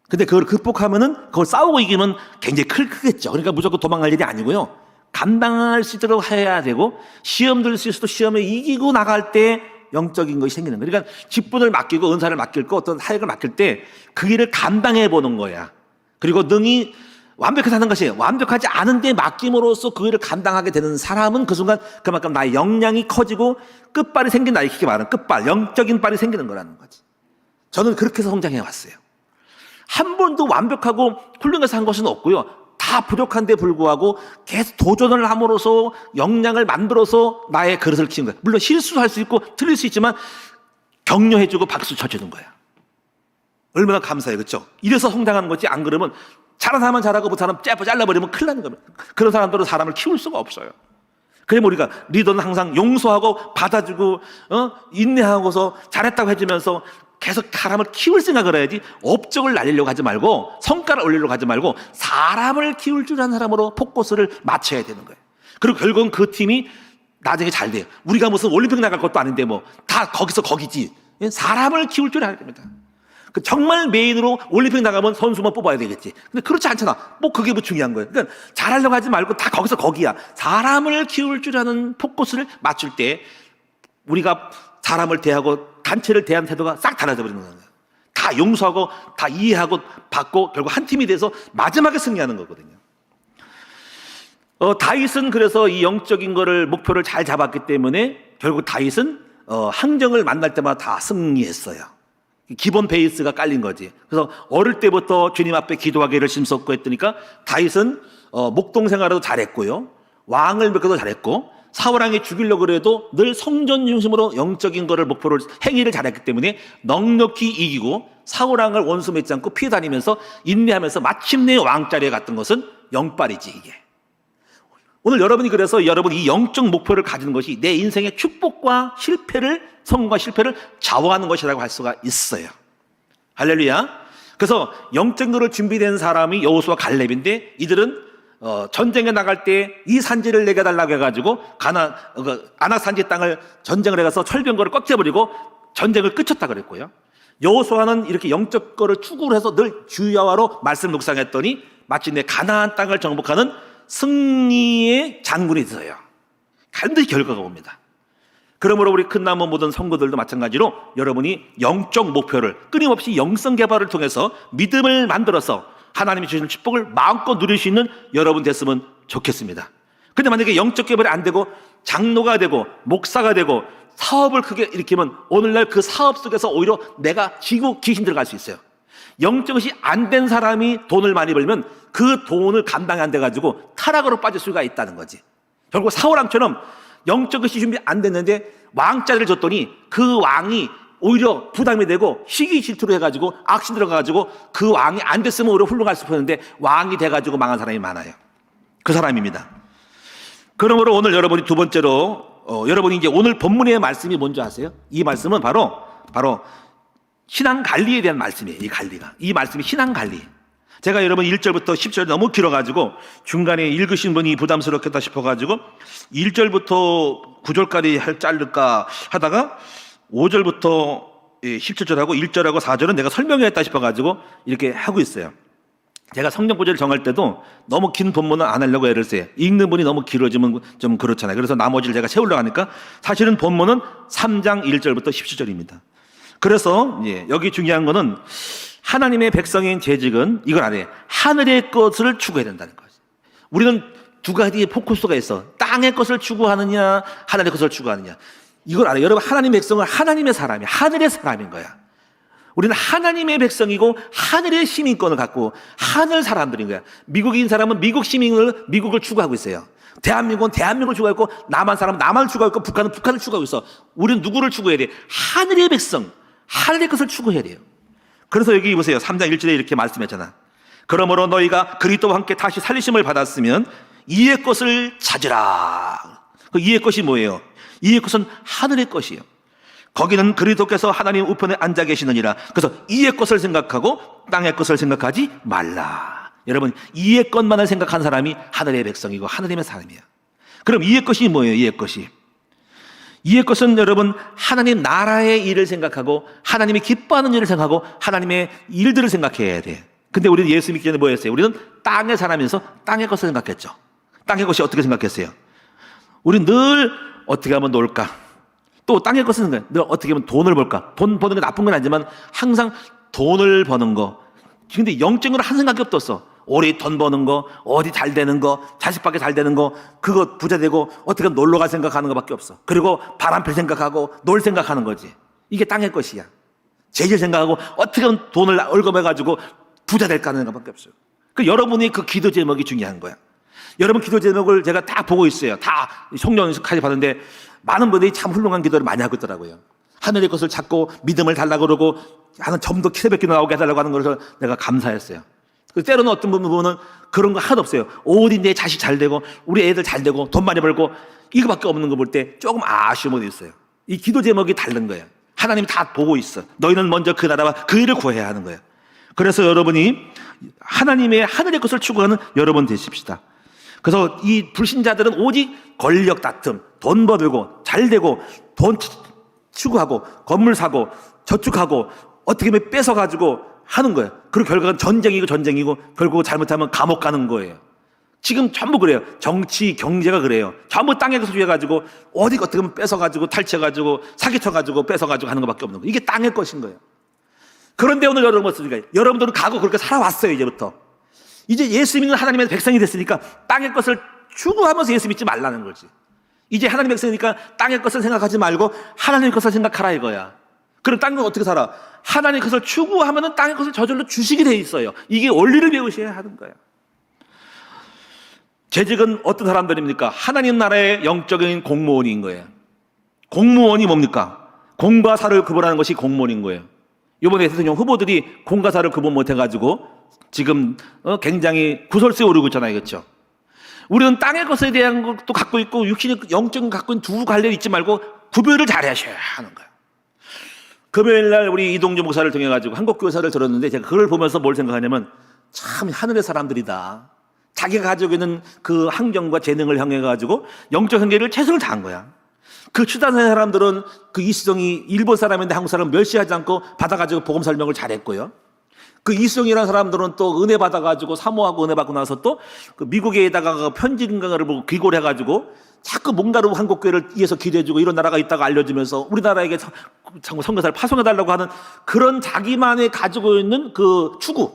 근데 그걸 극복하면은, 그걸 싸우고 이기면 굉장히 크겠죠. 그러니까 무조건 도망갈 일이 아니고요, 감당할 수 있도록 해야 되고, 시험 들 수 있어도 시험에 이기고 나갈 때 영적인 것이 생기는 거예요. 그러니까 직분을 맡기고 은사를 맡길 거, 어떤 사역을 맡길 때 그 일을 감당해 보는 거야. 그리고 능히 완벽하게 하는 것이, 완벽하지 않은데 맡김으로써 그 일을 감당하게 되는 사람은 그 순간 그만큼 나의 역량이 커지고 끝발이 생긴다, 이렇게 말하는 끝발, 영적인 발이 생기는 거라는 거지. 저는 그렇게 해서 성장해 왔어요. 한 번도 완벽하고 훌륭해서 한 것은 없고요, 다 부족한데 불구하고 계속 도전을 함으로써 역량을 만들어서 나의 그릇을 키운 거예요. 물론 실수할 수 있고 틀릴 수 있지만 격려해주고 박수 쳐주는 거야. 얼마나 감사해, 그렇죠? 이래서 성장하는 거지. 안 그러면 잘하는 사람은 잘하고 못하는 사람은 잘라버리면 큰일 나는 겁니다. 그런 사람들은 사람을 키울 수가 없어요. 그래서 우리가 리더는 항상 용서하고 받아주고 인내하고서 잘했다고 해주면서 계속 사람을 키울 생각을 해야지, 업적을 날리려고 하지 말고 성과를 올리려고 하지 말고 사람을 키울 줄 아는 사람으로 포커스를 맞춰야 되는 거예요. 그리고 결국은 그 팀이 나중에 잘 돼요. 우리가 무슨 올림픽 나갈 것도 아닌데 뭐 다 거기서 거기지. 사람을 키울 줄 알아야 됩니다. 정말 메인으로 올림픽 나가면 선수만 뽑아야 되겠지. 근데 그렇지 않잖아. 뭐 그게 뭐 중요한 거예요. 그러니까 잘하려고 하지 말고 다 거기서 거기야. 사람을 키울 줄 아는 포커스를 맞출 때 우리가 사람을 대하고 단체를 대하는 태도가 싹 달라져 버리는 거예요. 다 용서하고 다 이해하고 받고 결국 한 팀이 돼서 마지막에 승리하는 거거든요. 다윗은 그래서 이 영적인 거를 목표를 잘 잡았기 때문에 결국 다윗은 항정을 만날 때마다 다 승리했어요. 기본 베이스가 깔린 거지. 그래서 어릴 때부터 주님 앞에 기도하기를 심었고 했더니까 다윗은 목동 생활도 잘했고요, 왕을 맺기도 잘했고, 사울왕이 죽이려고 그래도 늘 성전 중심으로 영적인 거를 목표를 행위를 잘했기 때문에 넉넉히 이기고 사울왕을 원수 맺지 않고 피해 다니면서 인내하면서 마침내 왕자리에 갔던 것은 영빨이지. 이게 오늘 여러분이 그래서 여러분 이 영적 목표를 가지는 것이 내 인생의 축복과 실패를, 성공과 실패를 좌우하는 것이라고 할 수가 있어요. 할렐루야. 그래서 영적 거를 준비된 사람이 여호수아 갈렙인데, 이들은 전쟁에 나갈 때 이 산지를 내게 달라고 해가지고 아낙 산지 땅을 전쟁을 해가서 철병거를 꺾여버리고 전쟁을 끝쳤다 그랬고요, 여호수아는 이렇게 영적 거를 추구를 해서 늘 주야와로 말씀 묵상했더니 마침내 가나안 땅을 정복하는 승리의 장군이 되어요. 반드시 결과가 옵니다. 그러므로 우리 큰 나무 모든 성도들도 마찬가지로 여러분이 영적 목표를 끊임없이 영성 개발을 통해서 믿음을 만들어서 하나님이 주시는 축복을 마음껏 누릴 수 있는 여러분 됐으면 좋겠습니다. 근데 만약에 영적 개발이 안 되고 장로가 되고 목사가 되고 사업을 크게 일으키면 오늘날 그 사업 속에서 오히려 내가 지고 귀신 들어갈 수 있어요. 영적 것이 안 된 사람이 돈을 많이 벌면 그 돈을 감당이 안 돼가지고 타락으로 빠질 수가 있다는 거지. 결국 사울왕처럼 영적 것이 준비 안 됐는데 왕자를 줬더니 그 왕이 오히려 부담이 되고 시기 질투로 해가지고 악신 들어가가지고 그 왕이 안 됐으면 오히려 훌륭할 수 있었는데 왕이 돼가지고 망한 사람이 많아요. 그 사람입니다. 그러므로 오늘 여러분이 두 번째로 여러분이 이제 오늘 본문의 말씀이 뭔지 아세요? 이 말씀은 바로 신앙 관리에 대한 말씀이에요. 이 말씀이 신앙 관리. 제가 여러분 1절부터 10절 너무 길어가지고 중간에 읽으신 분이 부담스럽겠다 싶어가지고 1절부터 9절까지 자를까 하다가 5절부터 17절하고 1절하고 4절은 내가 설명했다 싶어가지고 이렇게 하고 있어요. 제가 성경 구절을 정할 때도 너무 긴 본문은 안 하려고 애를 써요. 읽는 분이 너무 길어지면 좀 그렇잖아요. 그래서 나머지를 제가 채우려고 하니까 사실은 본문은 3장 1절부터 17절입니다. 그래서 여기 중요한 거는 하나님의 백성인 재직은 이걸 안 해. 하늘의 것을 추구해야 된다는 거죠. 우리는 두 가지의 포커스가 있어. 땅의 것을 추구하느냐, 하늘의 것을 추구하느냐. 이걸 알아요. 여러분, 하나님의 백성은 하나님의 사람이, 하늘의 사람인 거야. 우리는 하나님의 백성이고 하늘의 시민권을 갖고 하늘 사람들인 거야. 미국인 사람은 미국 미국을 추구하고 있어요. 대한민국은 대한민국을 추구하고 있고, 남한 사람은 남한을 추구하고 있고, 북한은 북한을 추구하고 있어. 우리는 누구를 추구해야 돼? 하늘의 백성, 하늘의 것을 추구해야 돼요. 그래서 여기 보세요. 3장 1절에 이렇게 말씀했잖아. 그러므로 너희가 그리스도와 함께 다시 살리심을 받았으면 이의 것을 찾으라. 그 이의 것이 뭐예요? 이의 것은 하늘의 것이에요. 거기는 그리스도께서 하나님 우편에 앉아 계시느니라. 그래서 이의 것을 생각하고 땅의 것을 생각하지 말라. 여러분, 이의 것만을 생각한 사람이 하늘의 백성이고 하늘의 사람이야. 그럼 이의 것이 뭐예요? 이의 것이. 이의 것은 여러분, 하나님 나라의 일을 생각하고 하나님이 기뻐하는 일을 생각하고 하나님의 일들을 생각해야 돼. 근데 우리는 예수 믿기 전에 뭐 했어요? 우리는 땅의 사람이면서 땅의 것을 생각했죠. 땅의 것이 어떻게 생각했어요? 우리는 늘 어떻게 하면 놀까? 또 땅의 것은 늘 어떻게 하면 돈을 벌까? 돈 버는 게 나쁜 건 아니지만 항상 돈을 버는 거. 근데 영적으로 한 생각이 없었어. 오래 돈 버는 거, 어디 잘 되는 거, 자식밖에 잘 되는 거, 그거 부자 되고 어떻게 하면 놀러 갈 생각하는 것밖에 없어. 그리고 바람 필 생각하고 놀 생각하는 거지. 이게 땅의 것이야. 제일 생각하고 어떻게 하면 돈을 얼금해가지고 부자 될까 하는 것밖에 없어요. 그 여러분이 그 기도 제목이 중요한 거야. 여러분 기도 제목을 제가 다 보고 있어요. 다 성령까지 받는데 많은 분들이 참 훌륭한 기도를 많이 하고 있더라고요. 하늘의 것을 찾고 믿음을 달라고 그러고 하는 점도 새벽 기도 나오게 해달라고 하는 것을 내가 감사했어요. 때로는 어떤 부분은 그런 거 하나도 없어요. 어디 내 자식 잘 되고 우리 애들 잘 되고 돈 많이 벌고 이거밖에 없는 거 볼 때 조금 아쉬움이 있어요. 이 기도 제목이 다른 거예요. 하나님이 다 보고 있어. 너희는 먼저 그 나라와 그 일을 구해야 하는 거예요. 그래서 여러분이 하나님의 하늘의 것을 추구하는 여러분 되십시다. 그래서 이 불신자들은 오직 권력 다툼, 돈 벌고 잘 되고 돈 추구하고 건물 사고 저축하고 어떻게 보면 뺏어가지고 하는 거예요. 그리고 결과는 전쟁이고 결국 잘못하면 감옥 가는 거예요. 지금 전부 그래요. 정치, 경제가 그래요. 전부 땅에 것을 위해가지고 어디 어떻게 보면 뺏어가지고 탈취해가지고 사기쳐가지고 뺏어가지고 하는 것밖에 없는 거예요. 이게 땅의 것인 거예요. 그런데 오늘 여러분 어떻습니까? 여러분들은 가고 그렇게 살아왔어요. 이제부터. 이제 예수 믿는 하나님의 백성이 됐으니까 땅의 것을 추구하면서 예수 믿지 말라는 거지. 이제 하나님의 백성이니까 땅의 것을 생각하지 말고 하나님의 것을 생각하라 이거야. 그럼 땅은 어떻게 살아? 하나님의 것을 추구하면 땅의 것을 저절로 주시게 돼 있어요. 이게 원리를 배우셔야 하는 거야. 재직은 어떤 사람들입니까? 하나님 나라의 영적인 공무원인 거예요. 공무원이 뭡니까? 공과 사를 구분하는 것이 공무원인 거예요. 이번에 대통령 후보들이 공과 사를 구분 못해가지고 지금 굉장히 구설수에 오르고 있잖아요. 그렇죠? 우리는 땅의 것에 대한 것도 갖고 있고 육신의 영적인 갖고 있는 두 관련 잊지 말고 구별을 잘 하셔야 하는 거예요. 금요일 날 우리 이동주 목사를 통해 가지고 한국교회사를 들었는데 제가 그걸 보면서 뭘 생각하냐면 참 하늘의 사람들이다. 자기가 가지고 있는 그 환경과 재능을 향해 가지고 영적 관계를 최선을 다한 거야. 그 추단의 사람들은 그 이수정이 일본 사람인데 한국 사람을 멸시하지 않고 받아가지고 복음 설명을 잘했고요. 그 이수정이라는 사람들은 또 은혜 받아가지고 사모하고 은혜 받고 나서 또 그 미국에다가 편지인가를 보고 귀고를 해가지고 자꾸 뭔가로 한국교회를 위해서 기대해주고 이런 나라가 있다가 알려주면서 우리나라에게 선교사를 파송해달라고 하는 그런 자기만의 가지고 있는 그 추구,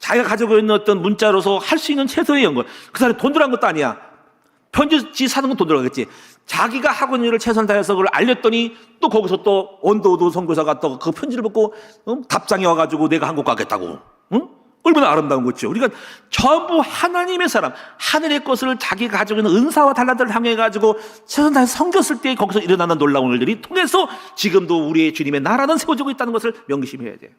자기가 가지고 있는 어떤 문자로서 할 수 있는 최소의 연구. 그 사람이 돈 들어간 것도 아니야. 편지 사는 건 돈 들어가겠지. 자기가 하고 있는 일을 최선을 다해서 그걸 알렸더니 또 거기서 또 온도도 선교사가 또 그 편지를 받고 답장이 와가지고 내가 한국 가겠다고. 응? 얼마나 아름다운 거죠. 우리가 전부 하나님의 사람, 하늘의 것을 자기가 가지고 있는 은사와 달란트를 향해 가지고 최선을 다해서 섬겼을 때 거기서 일어나는 놀라운 일들이 통해서 지금도 우리의 주님의 나라는 세워지고 있다는 것을 명심해야 돼요.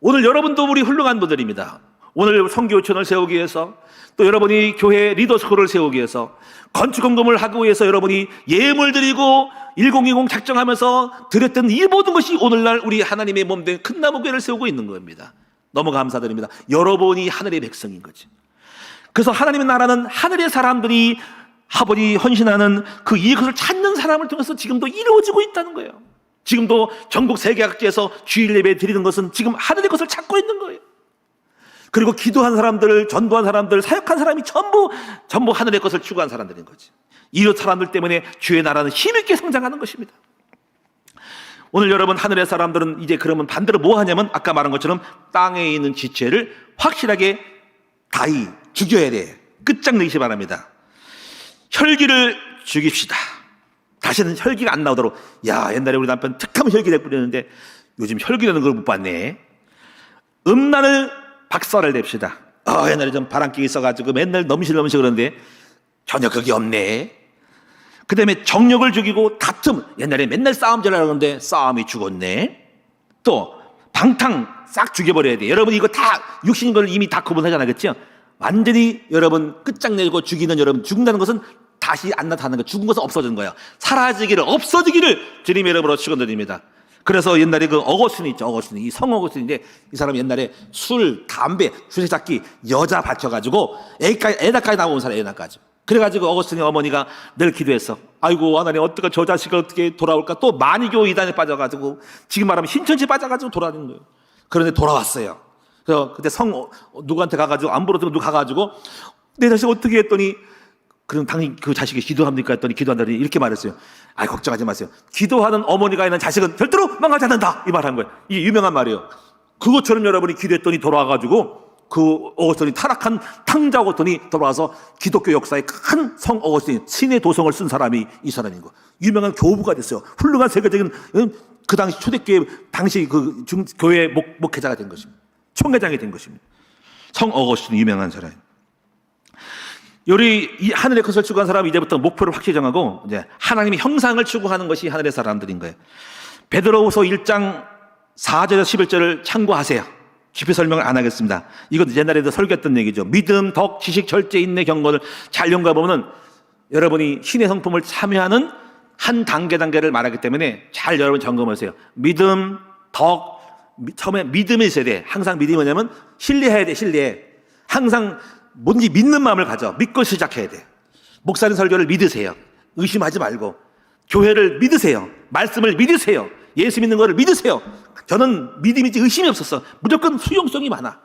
오늘 여러분도 우리 훌륭한 분들입니다. 오늘 선교촌을 세우기 위해서 또 여러분이 교회 리더스쿨을 세우기 위해서 건축공금을 하기 위해서 여러분이 예물 드리고 1020 작정하면서 드렸던 이 모든 것이 오늘날 우리 하나님의 몸된 큰 나무교회를 세우고 있는 겁니다. 너무 감사드립니다. 여러분이 하늘의 백성인 거지. 그래서 하나님의 나라는 하늘의 사람들이 아버지 헌신하는 그 이것을 찾는 사람을 통해서 지금도 이루어지고 있다는 거예요. 지금도 전국 세계각지에서 주일 예배 드리는 것은 지금 하늘의 것을 찾고 있는 거예요. 그리고 기도한 사람들, 전도한 사람들, 사역한 사람이 전부 하늘의 것을 추구한 사람들인 거지. 이런 사람들 때문에 주의 나라는 힘있게 성장하는 것입니다. 오늘 여러분 하늘의 사람들은 이제 그러면 반대로 뭐 하냐면 아까 말한 것처럼 땅에 있는 지체를 확실하게 다이 죽여야 돼. 끝장내기 바랍니다. 혈기를 죽입시다. 다시는 혈기가 안 나오도록. 야, 옛날에 우리 남편 특하면 혈기를 뿌렸는데 요즘 혈기라는 걸 못 봤네. 음란을 박살을 냅시다. 옛날에 좀 바람기 있어가지고 맨날 넘실 그러는데 전혀 그게 없네. 그 다음에 정력을 죽이고 다툼. 옛날에 맨날 싸움질 하는데 싸움이 죽었네. 또 방탕 싹 죽여버려야 돼. 여러분 이거 다 육신인 걸 이미 다 구분하잖아요. 그렇죠? 완전히 여러분 끝장내고 죽이는 여러분 죽는다는 것은 다시 안 나타나는 거. 죽은 것은 없어지는 거야. 사라지기를 없어지기를 주님의 이름으로 축원드립니다. 그래서 옛날에 그 어거스틴 있죠. 어거스틴. 이 성 어거스틴인데 이 사람이 옛날에 술, 담배, 주새잡기, 여자 바쳐가지고 애나까지 나온 사람, 애나까지. 그래가지고 어거스틴의 어머니가 늘 기도했어. 아이고 하나님, 어떻게 저 자식을 어떻게 돌아올까. 또 마니교 이단에 빠져가지고 지금 말하면 신천지 빠져가지고 돌아다니는 거예요. 그런데 돌아왔어요. 그래서 그때 누구한테 가가지고 안 물어도 누가 가가지고 내 자식 어떻게 했더니, 그럼 당연히 그 자식이 기도합니까 했더니 기도한다더니 이렇게 말했어요. 아, 걱정하지 마세요. 기도하는 어머니가 있는 자식은 절대로 망하지 않는다. 이 말 한 거예요. 이게 유명한 말이에요. 그것처럼 여러분이 기도했더니 돌아와가지고 그 어거스틴이 타락한 탕자 어거스틴이 돌아와서 기독교 역사에 큰 성 어거스틴, 신의 도성을 쓴 사람이 이 사람인 거. 유명한 교부가 됐어요. 훌륭한 세계적인 그 당시 초대교회 당시 그 교회 목회자가 된 것입니다. 총회장이 된 것입니다. 성 어거스틴 유명한 사람. 요리 이 하늘의 것을 추구한 사람은 이제부터 목표를 확실히 정하고 이제 하나님의 형상을 추구하는 것이 하늘의 사람들인 거예요. 베드로후서 1장 4절에서 11절을 참고하세요. 깊이 설명을 안 하겠습니다. 이것도 옛날에도 설교했던 얘기죠. 믿음, 덕, 지식, 절제, 인내, 경건을 잘 연구해 보면은 여러분이 신의 성품을 참여하는 한 단계를 말하기 때문에 잘 여러분 점검하세요. 믿음, 덕, 처음에 믿음이 있어야 돼. 항상 믿음이 뭐냐면 신뢰해야 돼. 신뢰해. 항상 뭔지 믿는 마음을 가져. 믿고 시작해야 돼. 목사님 설교를 믿으세요. 의심하지 말고. 교회를 믿으세요. 말씀을 믿으세요. 예수 믿는 거를 믿으세요. 저는 믿음이지 의심이 없었어. 무조건 수용성이 많아.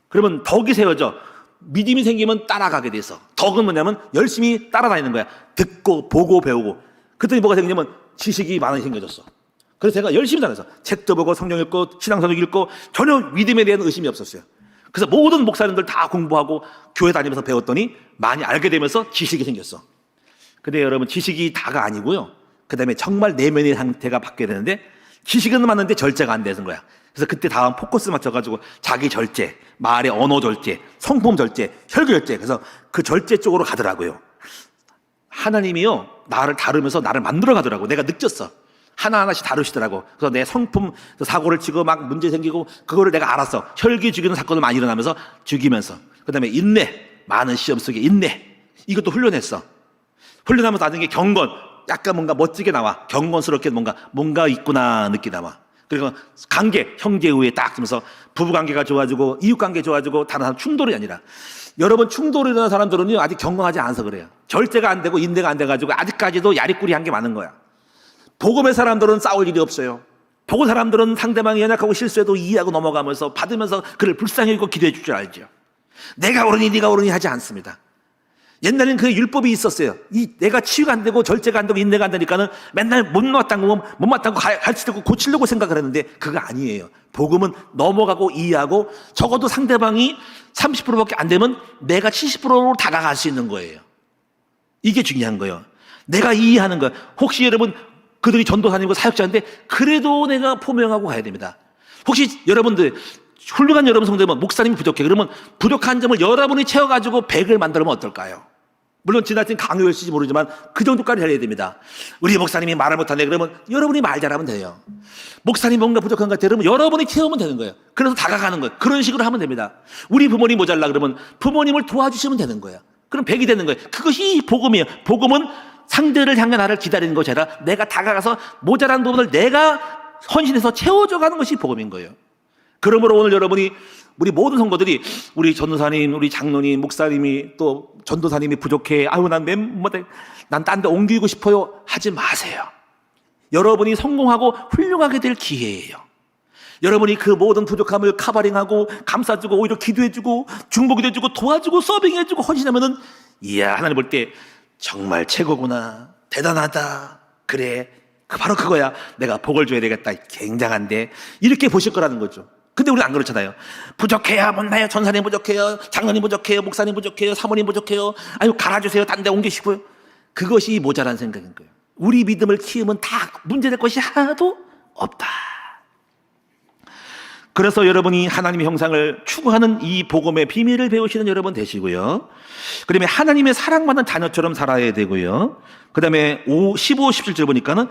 그러면 덕이 세워져. 믿음이 생기면 따라가게 돼서. 덕은 뭐냐면 열심히 따라다니는 거야. 듣고 보고 배우고. 그랬더니 뭐가 생기냐면 지식이 많이 생겨졌어. 그래서 제가 열심히 다녔어. 책도 보고 성경 읽고 신앙서적 읽고 전혀 믿음에 대한 의심이 없었어요. 그래서 모든 목사님들 다 공부하고 교회 다니면서 배웠더니 많이 알게 되면서 지식이 생겼어. 근데 여러분, 지식이 다가 아니고요. 그 다음에 정말 내면의 상태가 바뀌어야 되는데 지식은 맞는데 절제가 안 되는 거야. 그래서 그때 다음 포커스 맞춰가지고 자기 절제, 말의 언어 절제, 성품 절제, 혈기 절제. 그래서 그 절제 쪽으로 가더라고요. 하나님이요, 나를 다루면서 나를 만들어 가더라고. 내가 느꼈어. 하나하나씩 다루시더라고. 그래서 내 성품 사고를 치고 막 문제 생기고 그거를 내가 알았어. 혈기 죽이는 사건을 많이 일어나면서 죽이면서. 그 다음에 인내, 많은 시험 속에 인내. 이것도 훈련했어. 훈련하면서 나중에 경건, 약간 뭔가 멋지게 나와. 경건스럽게 뭔가 있구나 느끼 나와. 그리고 관계, 형제 우애 딱 하면서 부부관계가 좋아지고 이웃관계 좋아지고 다른 사람 충돌이 아니라. 여러분, 충돌이 일어나는 사람들은요 아직 경건하지 않아서 그래요. 절제가 안 되고 인내가 안 돼가지고 아직까지도 야리꾸리한 게 많은 거야. 복음의 사람들은 싸울 일이 없어요. 복음 사람들은 상대방이 연약하고 실수해도 이해하고 넘어가면서 받으면서 그를 불쌍히 여기고 기도해 줄 줄 알죠. 내가 옳으니 네가 옳으니 하지 않습니다. 옛날에는 그 율법이 있었어요. 내가 치유가 안 되고 절제가 안 되고 인내가 안 되니까는 맨날 못마땅한 거 가르치려고 고치려고 생각을 했는데 그거 아니에요. 복음은 넘어가고 이해하고 적어도 상대방이 30%밖에 안 되면 내가 70%로 다가갈 수 있는 거예요. 이게 중요한 거예요. 내가 이해하는 거예요. 혹시 여러분 그들이 전도사님이고 사역자인데 그래도 내가 포명하고 가야 됩니다. 혹시 여러분들 훌륭한 여러분 성도면 목사님이 부족해. 그러면 부족한 점을 여러분이 채워가지고 100을 만들면 어떨까요? 물론 지나친 강요일지 모르지만 그 정도까지 해야 됩니다. 우리 목사님이 말을 못하네. 그러면 여러분이 말 잘하면 돼요. 목사님 뭔가 부족한 것 같아요. 그러면 여러분이 채우면 되는 거예요. 그래서 다가가는 거예요. 그런 식으로 하면 됩니다. 우리 부모님 모자라 그러면 부모님을 도와주시면 되는 거예요. 그럼 100이 되는 거예요. 그것이 복음이에요. 복음은 상대를 향해 나를 기다리는 것이 아니라 내가 다가가서 모자란 부분을 내가 헌신해서 채워줘 가는 것이 복음인 거예요. 그러므로 오늘 여러분이 우리 모든 성도들이 우리 전도사님, 우리 장로님, 목사님이 또 전도사님이 부족해. 아유 난 딴 데 옮기고 싶어요. 하지 마세요. 여러분이 성공하고 훌륭하게 될 기회예요. 여러분이 그 모든 부족함을 카바링하고 감싸주고 오히려 기도해주고 중보기도 해주고 도와주고 서빙해주고 헌신하면은 이야 하나님 볼 때 정말 최고구나. 대단하다. 그래. 바로 그거야. 내가 복을 줘야 되겠다. 굉장한데. 이렇게 보실 거라는 거죠. 근데 우리는 안 그렇잖아요. 부족해요. 못나요. 전사님 부족해요. 장로님 부족해요. 목사님 부족해요. 사모님 부족해요. 아유 갈아주세요. 딴 데 옮기시고요. 그것이 모자란 생각인 거예요. 우리 믿음을 키우면 다 문제될 것이 하나도 없다. 그래서 여러분이 하나님의 형상을 추구하는 이 복음의 비밀을 배우시는 여러분 되시고요. 그다음에 하나님의 사랑받는 자녀처럼 살아야 되고요. 그다음에 15, 17절 보니까는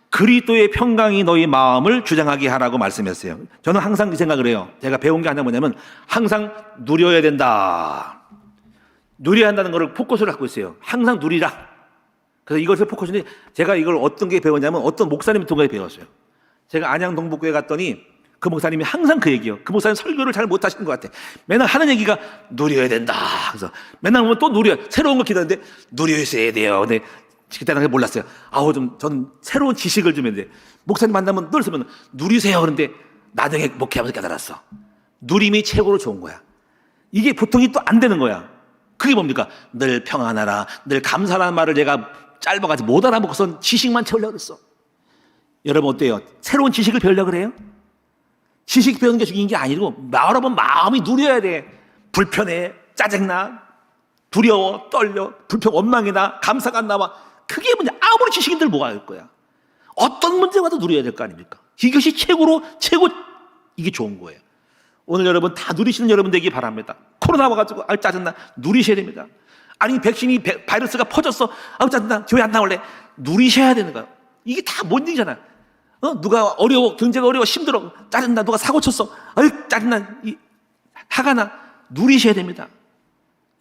그리스도의 평강이 너희 마음을 주장하게 하라고 말씀했어요. 저는 항상 이 생각을 해요. 제가 배운 게 하나 뭐냐면 항상 누려야 된다. 누려야 한다는 것을 포커스를 갖고 있어요. 항상 누리라. 그래서 이것을 포커스인데 제가 이걸 어떤 게 배웠냐면 어떤 목사님 통해 배웠어요. 제가 안양 동북교회 갔더니 그 목사님이 항상 그 얘기요. 그 목사님 설교를 잘 못하시는 것 같아. 맨날 하는 얘기가 누려야 된다. 그래서 맨날 보면 또 새로운 거 기도하는데 누려야 돼요. 근데 그때는 몰랐어요. 저는 새로운 지식을 좀 했는데 목사님 만나면 늘 쓰면 누리세요. 그런데 나중에 목회하면서 깨달았어. 누림이 최고로 좋은 거야. 이게 보통이 또 안 되는 거야. 그게 뭡니까? 늘 평안하라, 늘 감사라는 말을 제가 짧아가지고 못 알아먹고선 지식만 채우려고 그랬어. 여러분 어때요? 새로운 지식을 배우려고 그래요? 지식 배우는 게 중요한 게 아니고 여러분 마음이 누려야 돼. 불편해, 짜증나, 두려워, 떨려, 불평, 원망이나 감사가 안 나와. 그게 문제. 아무리 지식인들 뭐가 할 거야. 어떤 문제가 와도 누려야 될 거 아닙니까? 이것이 최고 이게 좋은 거예요. 오늘 여러분 다 누리시는 여러분 되기 바랍니다. 코로나 와가지고 짜증나. 누리셔야 됩니다. 아니 바이러스가 퍼졌어. 짜증나. 교회 안 나올래. 누리셔야 되는 거야. 이게 다 뭔 일이잖아. 누가 어려워, 경제가 어려워, 힘들어, 짜증나, 누가 사고 쳤어, 짜증나, 화가 나. 누리셔야 됩니다.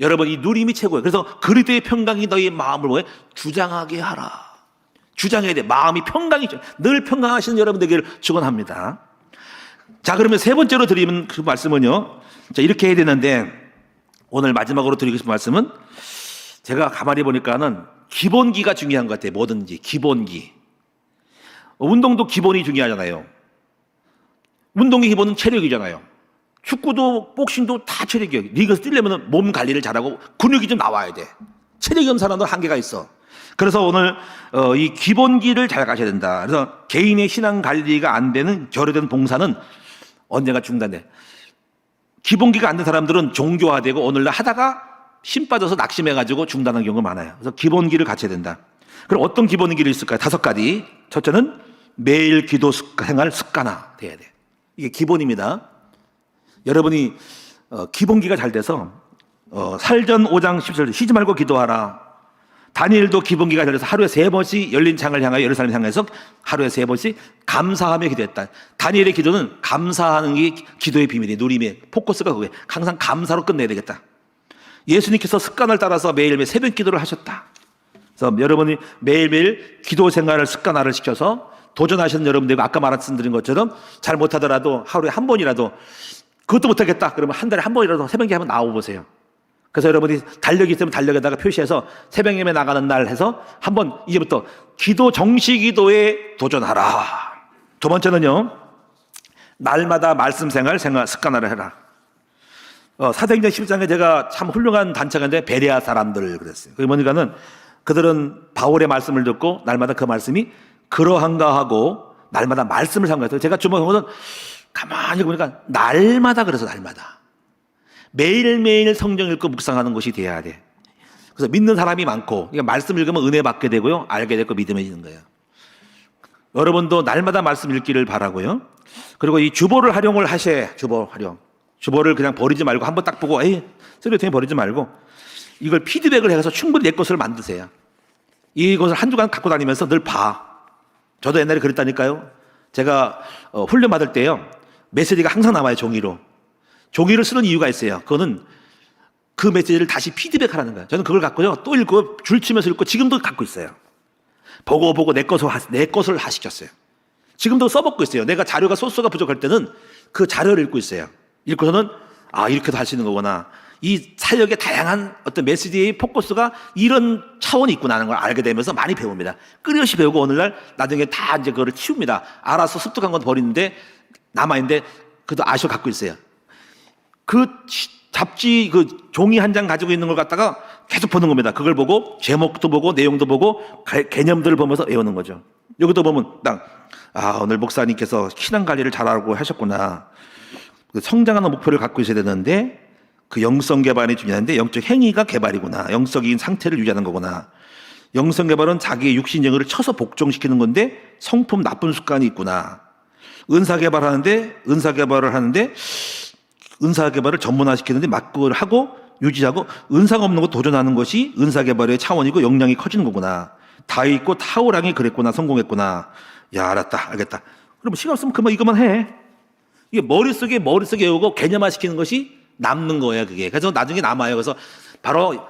여러분 이 누림이 최고예요. 그래서 그리스도의 평강이 너희 마음을 뭐해? 주장하게 하라. 주장해야 돼. 마음이 평강이죠. 늘 평강하시는 여러분 되기를 축원합니다. 자, 그러면 세 번째로 드리는 그 말씀은요. 자, 이렇게 해야 되는데 오늘 마지막으로 드리고 싶은 말씀은 제가 가만히 보니까는 기본기가 중요한 것 같아요. 뭐든지 기본기. 운동도 기본이 중요하잖아요. 운동의 기본은 체력이잖아요. 축구도 복싱도 다 체력이에요. 리그에서 뛰려면 몸 관리를 잘하고 근육이 좀 나와야 돼. 체력이 없는 사람은 한계가 있어. 그래서 오늘 이 기본기를 잘 가셔야 된다. 그래서 개인의 신앙 관리가 안 되는 결여된 봉사는 언젠가 중단돼. 기본기가 안 된 사람들은 종교화되고 오늘날 하다가 힘 빠져서 낙심해가지고 중단하는 경우가 많아요. 그래서 기본기를 갖춰야 된다. 그럼 어떤 기본기를 있을까요? 5가지. 첫째는 매일 기도 생활 습관화 돼야 돼. 이게 기본입니다. 여러분이 기본기가 잘 돼서 살전 5장 10절 쉬지 말고 기도하라. 다니엘도 기본기가 잘 돼서 하루에 3번씩 열린 창을 향하여 예루살렘을 향해서 하루에 3번씩 감사하며 기도했다. 다니엘의 기도는 감사하는 게 기도의 비밀이에요. 누림의 포커스가 그거예요. 항상 감사로 끝내야 되겠다. 예수님께서 습관을 따라서 매일매일 새벽 기도를 하셨다. 그래서 여러분이 매일매일 기도 생활을 습관화를 시켜서 도전하시는 여러분들, 아까 말씀드린 것처럼 잘 못하더라도 하루에 한 번이라도, 그것도 못하겠다 그러면 한 달에 한 번이라도 새벽에 한번 나와보세요. 그래서 여러분이 달력이 있으면 달력에다가 표시해서 새벽 예배 나가는 날 해서 한번 이제부터 정시 기도에 도전하라. 두 번째는요, 날마다 말씀 생활 습관화를 해라. 사도행전 10장에 제가 참 훌륭한 단체가 있는데 베레아 사람들 그랬어요. 그게 뭐냐면은 그들은 바울의 말씀을 듣고 날마다 그 말씀이 그러한가 하고 날마다 말씀을 상고했어요. 제가 주목한 것은 가만히 보니까 날마다, 그래서 날마다 매일매일 성경 읽고 묵상하는 것이 돼야 돼. 그래서 믿는 사람이 많고, 그러니까 말씀 읽으면 은혜 받게 되고요, 알게 되고 믿음해지는 거예요. 여러분도 날마다 말씀 읽기를 바라고요. 그리고 이 주보를 활용을 하셔야. 주보를 그냥 버리지 말고 한번 딱 보고 쓰레기통에 버리지 말고 이걸 피드백을 해서 충분히 내 것을 만드세요. 이것을 한 주간 갖고 다니면서 늘 봐. 저도 옛날에 그랬다니까요. 제가 훈련 받을 때요, 메시지가 항상 남아요. 종이를 쓰는 이유가 있어요. 그거는 그 메시지를 다시 피드백하라는 거예요. 저는 그걸 갖고요, 또 읽고 줄치면서 읽고 지금도 갖고 있어요. 보고 내 것을 하시켰어요. 지금도 써먹고 있어요. 내가 자료가 소스가 부족할 때는 그 자료를 읽고 있어요. 읽고서는 이렇게도 할 수 있는 거구나. 이 사역의 다양한 어떤 메시지의 포커스가 이런 차원이 있구나 하는 걸 알게 되면서 많이 배웁니다. 끊임없이 배우고 오늘날 나중에 다 이제 그거를 치웁니다. 알아서 습득한 건 버리는데 남아있는데 그래도 아쉬워 갖고 있어요. 그 잡지 그 종이 한 장 가지고 있는 걸 갖다가 계속 보는 겁니다. 그걸 보고 제목도 보고 내용도 보고 개념들을 보면서 외우는 거죠. 여기도 보면 오늘 목사님께서 신앙 관리를 잘하고 하셨구나. 성장하는 목표를 갖고 있어야 되는데 그 영성 개발이 중요한데 영적 행위가 개발이구나. 영적인 상태를 유지하는 거구나. 영성 개발은 자기의 육신 영역을 쳐서 복종시키는 건데 성품 나쁜 습관이 있구나. 은사 개발을 하는데 은사 개발을 전문화시키는데 막 그걸 하고 유지하고 은사가 없는 거 도전하는 것이 은사 개발의 차원이고 역량이 커지는 거구나. 다윗과 타우랑이 그랬구나. 성공했구나. 야, 알겠다. 그럼 시간 없으면 그만 이것만 해. 이게 머릿속에 외우고 개념화 시키는 것이 남는 거예요, 그게. 그래서 나중에 남아요. 그래서 바로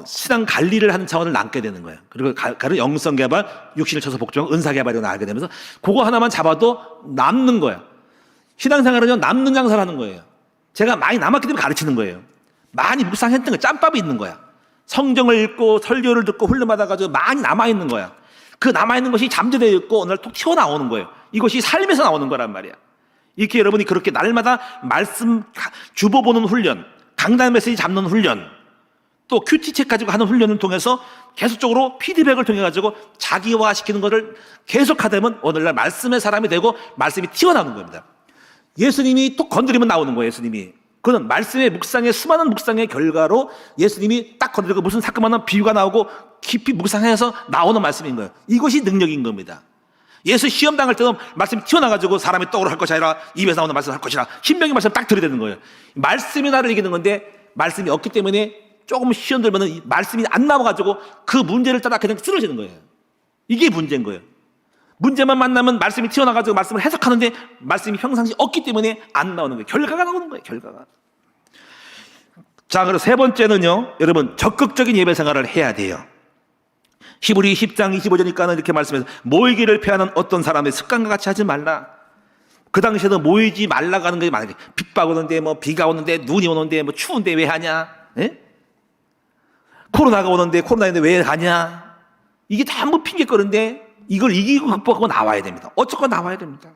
신앙 관리를 하는 차원을 남게 되는 거예요. 그리고 가는 영성 개발, 육신을 쳐서 복종하고 은사 개발로 나가게 되면서 그거 하나만 잡아도 남는 거예요. 신앙생활은요, 남는 장사를 하는 거예요. 제가 많이 남았기 때문에 가르치는 거예요. 많이 묵상했던 거, 짬밥이 있는 거야. 성경을 읽고 설교를 듣고 훈련받아가지고 많이 남아있는 거야. 그 남아있는 것이 잠재되어 있고 오늘 톡 튀어나오는 거예요. 이것이 삶에서 나오는 거란 말이야. 이렇게 여러분이 그렇게 날마다 말씀 주보보는 훈련, 강단 메시지 잡는 훈련, 또 큐티책 가지고 하는 훈련을 통해서 계속적으로 피드백을 통해 가지고 자기화시키는 것을 계속하다 보면 오늘날 말씀의 사람이 되고 말씀이 튀어나오는 겁니다. 예수님이 또 건드리면 나오는 거예요. 예수님이 그는 말씀의 묵상의 수많은 묵상의 결과로 예수님이 딱 건드리고 무슨 사건만 비유가 나오고 깊이 묵상해서 나오는 말씀인 거예요. 이것이 능력인 겁니다. 예수 시험 당할 때도 말씀이 튀어나가지고 사람이 떡으로 할 것이 아니라 입에서 나오는 말씀을 할 것이라 신명기 말씀 딱 들이대는 거예요. 말씀이 나를 이기는 건데 말씀이 없기 때문에 조금 시험 들면 말씀이 안 나와가지고 그 문제를 따라 그냥 쓰러지는 거예요. 이게 문제인 거예요. 문제만 만나면 말씀이 튀어나가지고 말씀을 해석하는데 말씀이 평상시 없기 때문에 안 나오는 거예요. 결과가 나오는 거예요. 결과가. 자, 그리고 세 번째는요, 여러분 적극적인 예배 생활을 해야 돼요. 히브리 10장 25절이니까는 이렇게 말씀해서 모이기를 피하는 어떤 사람의 습관과 같이 하지 말라. 그 당시에도 모이지 말라고 하는 게 많아요. 빗방 오는데 뭐 비가 오는데 눈이 오는데 뭐 추운데 왜 하냐? 예? 코로나가 오는데 코로나인데 왜 하냐? 이게 다 뭐 핑계거리인데 이걸 이기고 극복하고 나와야 됩니다. 어쩌고 나와야 됩니다.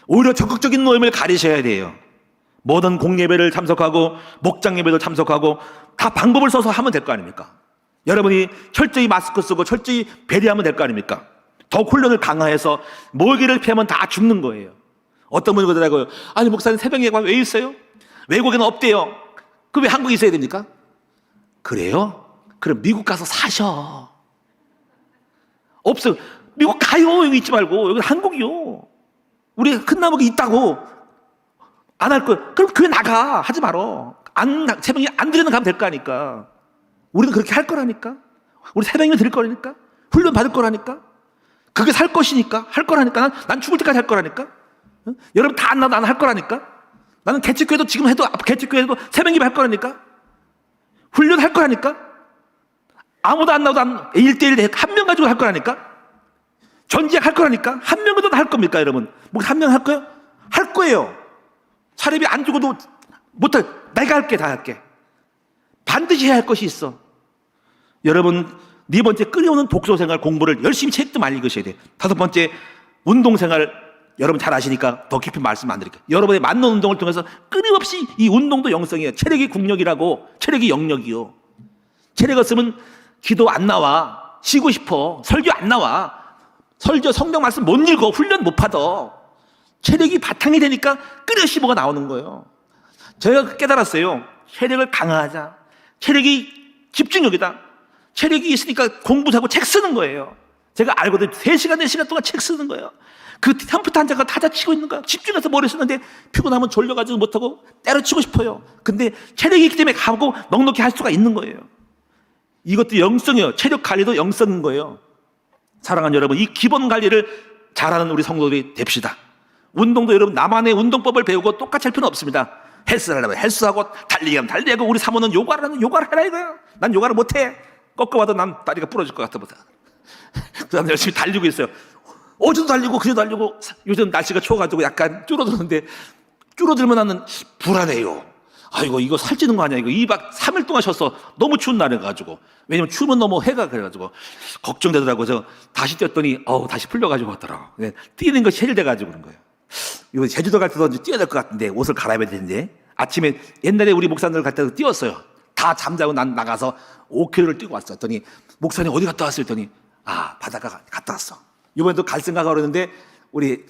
오히려 적극적인 모임을 가리셔야 돼요. 모든 공예배를 참석하고 목장 예배를 참석하고 다 방법을 써서 하면 될 거 아닙니까? 여러분이 철저히 마스크 쓰고 철저히 배려하면 될 거 아닙니까? 더 훈련을 강화해서 모이기를 피하면 다 죽는 거예요. 어떤 분이 그러더라고요. 아니 목사님 새벽 예배 왜 있어요? 외국에는 없대요. 그럼 왜 한국에 있어야 됩니까? 그래요? 그럼 미국 가서 사셔. 없어요. 미국 가요. 여기 있지 말고. 여기 한국이요. 우리 큰 나무가 있다고. 안 할 거예요. 그럼 교회 나가. 하지 말어. 새벽에 안 드리는 가면 될 거 아니까. 우리는 그렇게 할 거라니까. 우리 새벽에 드릴 거라니까. 훈련 받을 거라니까. 그게 살 것이니까. 할 거라니까. 난 죽을 때까지 할 거라니까. 응? 여러분 다 안 나도 나는 할 거라니까. 나는 개척교회도 지금 해도 개척교회도 새벽 예배 할 거라니까. 훈련 할 거라니까. 아무도 안 나오도 1대1 한 명 가지고 할 거라니까. 전지학 할 거라니까. 한 명도 할 겁니까 여러분? 뭐 한 명 할 거예요? 할 거예요. 사례비 안 주고도 못할. 내가 할게. 다 할게. 반드시 해야 할 것이 있어. 여러분 네 번째 끊임없는 독서생활 공부를 열심히 책도 많이 읽으셔야 돼요. 다섯 번째 운동생활 여러분 잘 아시니까 더 깊이 말씀 안 드릴게요. 여러분의 맞는 운동을 통해서 끊임없이 이 운동도 영성이에요. 체력이 국력이라고. 체력이 영역이요. 체력 없으면 기도 안 나와. 쉬고 싶어. 설교 안 나와. 설교 성경 말씀 못 읽어. 훈련 못 받아. 체력이 바탕이 되니까 끊임없이 뭐가 나오는 거예요. 제가 깨달았어요. 체력을 강화하자. 체력이 집중력이다. 체력이 있으니까 공부하고 책 쓰는 거예요. 제가 알거든요. 3시간, 4시간 동안 책 쓰는 거예요. 그 컴퓨터 앉아서 타자 치고 있는 거야. 집중해서 머리 쓰는데 피곤하면 졸려가지고 못하고 때려치고 싶어요. 근데 체력이 있기 때문에 가고 넉넉히 할 수가 있는 거예요. 이것도 영성이에요. 체력 관리도 영성인 거예요. 사랑하는 여러분, 이 기본 관리를 잘하는 우리 성도들이 됩시다. 운동도 여러분 나만의 운동법을 배우고 똑같이 할 필요는 없습니다. 헬스를 하려면 헬스하고 달리기 하면 달리고 우리 사모는 요가를 하면 요가를 해라 이거야. 난 요가를 못해. 꺾어봐도 난 다리가 부러질 것 같아 보다. 그다음 열심히 달리고 있어요. 어제도 달리고 그제도 달리고 요즘 날씨가 추워가지고 약간 줄어드는데 줄어들면 나는 불안해요. 아이고 이거 살찌는 거 아니야. 이거 2박 3일 동안 쉬었어. 너무 추운 날이가지고. 왜냐면 추우면 너무 해가 그래가지고 걱정되더라고요. 저 다시 뛰었더니 다시 풀려가지고 왔더라고. 뛰는 것이 해결돼가지고 그런 거예요. 이거 제주도 갈 때도 뛰어야 될 것 같은데 옷을 갈아입어야 되는데 아침에 옛날에 우리 목사님들 갈 때도 뛰었어요. 다 잠자고 난 나가서 5km를 뛰고 왔어. 했더니 목사님 어디 갔다 왔어요? 했더니 바닷가 갔다 왔어. 이번에도 갈 생각하고 그러는데 우리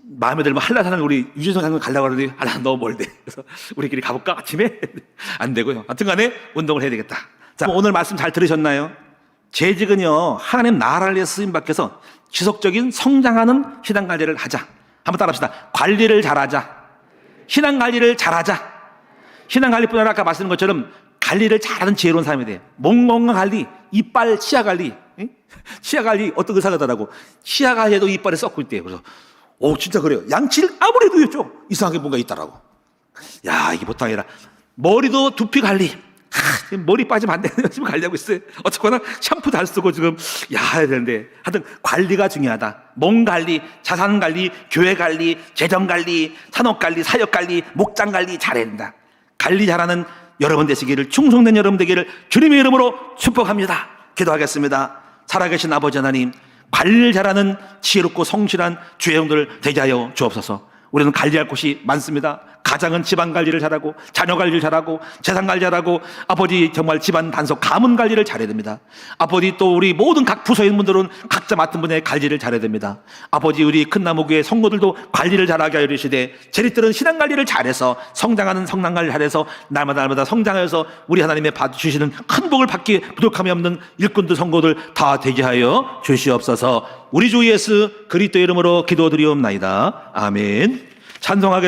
마음에 들면 한라산을 우리 유재성 장군 가려고 그러더니 너무 멀대. 그래서 우리끼리 가볼까? 아침에? 안 되고요. 하여튼 간에 운동을 해야 되겠다. 자, 오늘 말씀 잘 들으셨나요? 재직은요, 하나님 나라를 위해 쓰임 받겨서 지속적인 성장하는 신앙 관리를 하자. 한번 따라합시다. 관리를 잘하자. 신앙 관리를 잘하자. 신앙 관리뿐 아니라 아까 말씀드린 것처럼 관리를 잘하는 지혜로운 사람이 돼. 몸 건강 관리, 이빨 치아 관리. 응? 치아 관리 어떤 의사가 더라고. 치아 관리에도 이빨에 썩고 있대요. 그래서 진짜 그래요. 양치를 아무래도 했죠. 이상하게 뭔가 있더라고. 야, 이게 보통 아니라 머리도 두피 관리. 지금 머리 빠지면 안 되는 지금 관리하고 있어요. 어쨌거나 샴푸도 안 쓰고 지금 해야 되는데 하여튼 관리가 중요하다. 몸 관리, 자산 관리, 교회 관리, 재정 관리, 산업 관리, 사역 관리, 목장 관리 잘해야 된다. 관리 잘하는 여러분 되시기를, 충성된 여러분 되기를 주님의 이름으로 축복합니다. 기도하겠습니다. 살아계신 아버지 하나님, 관리를 잘하는 지혜롭고 성실한 주의 종들 되게 하여 주옵소서. 우리는 관리할 곳이 많습니다. 가장은 집안 관리를 잘하고, 자녀 관리를 잘하고, 재산 관리 잘하고, 아버지 정말 집안 단속 가문 관리를 잘해야 됩니다. 아버지 또 우리 모든 각 부서에 있는 분들은 각자 맡은 분의 관리를 잘해야 됩니다. 아버지 우리 큰나무교회 성도들도 관리를 잘하게 하여 주시되, 재릿들은 신앙 관리를 잘해서 성장하는 성장 관리를 잘해서 날마다 성장하여서 우리 하나님의 받으시는 큰 복을 받기 부족함이 없는 일꾼들 성도들 다 되게 하여 주시옵소서. 우리 주 예수 그리스도의 이름으로 기도드리옵나이다. 아멘. 찬송하게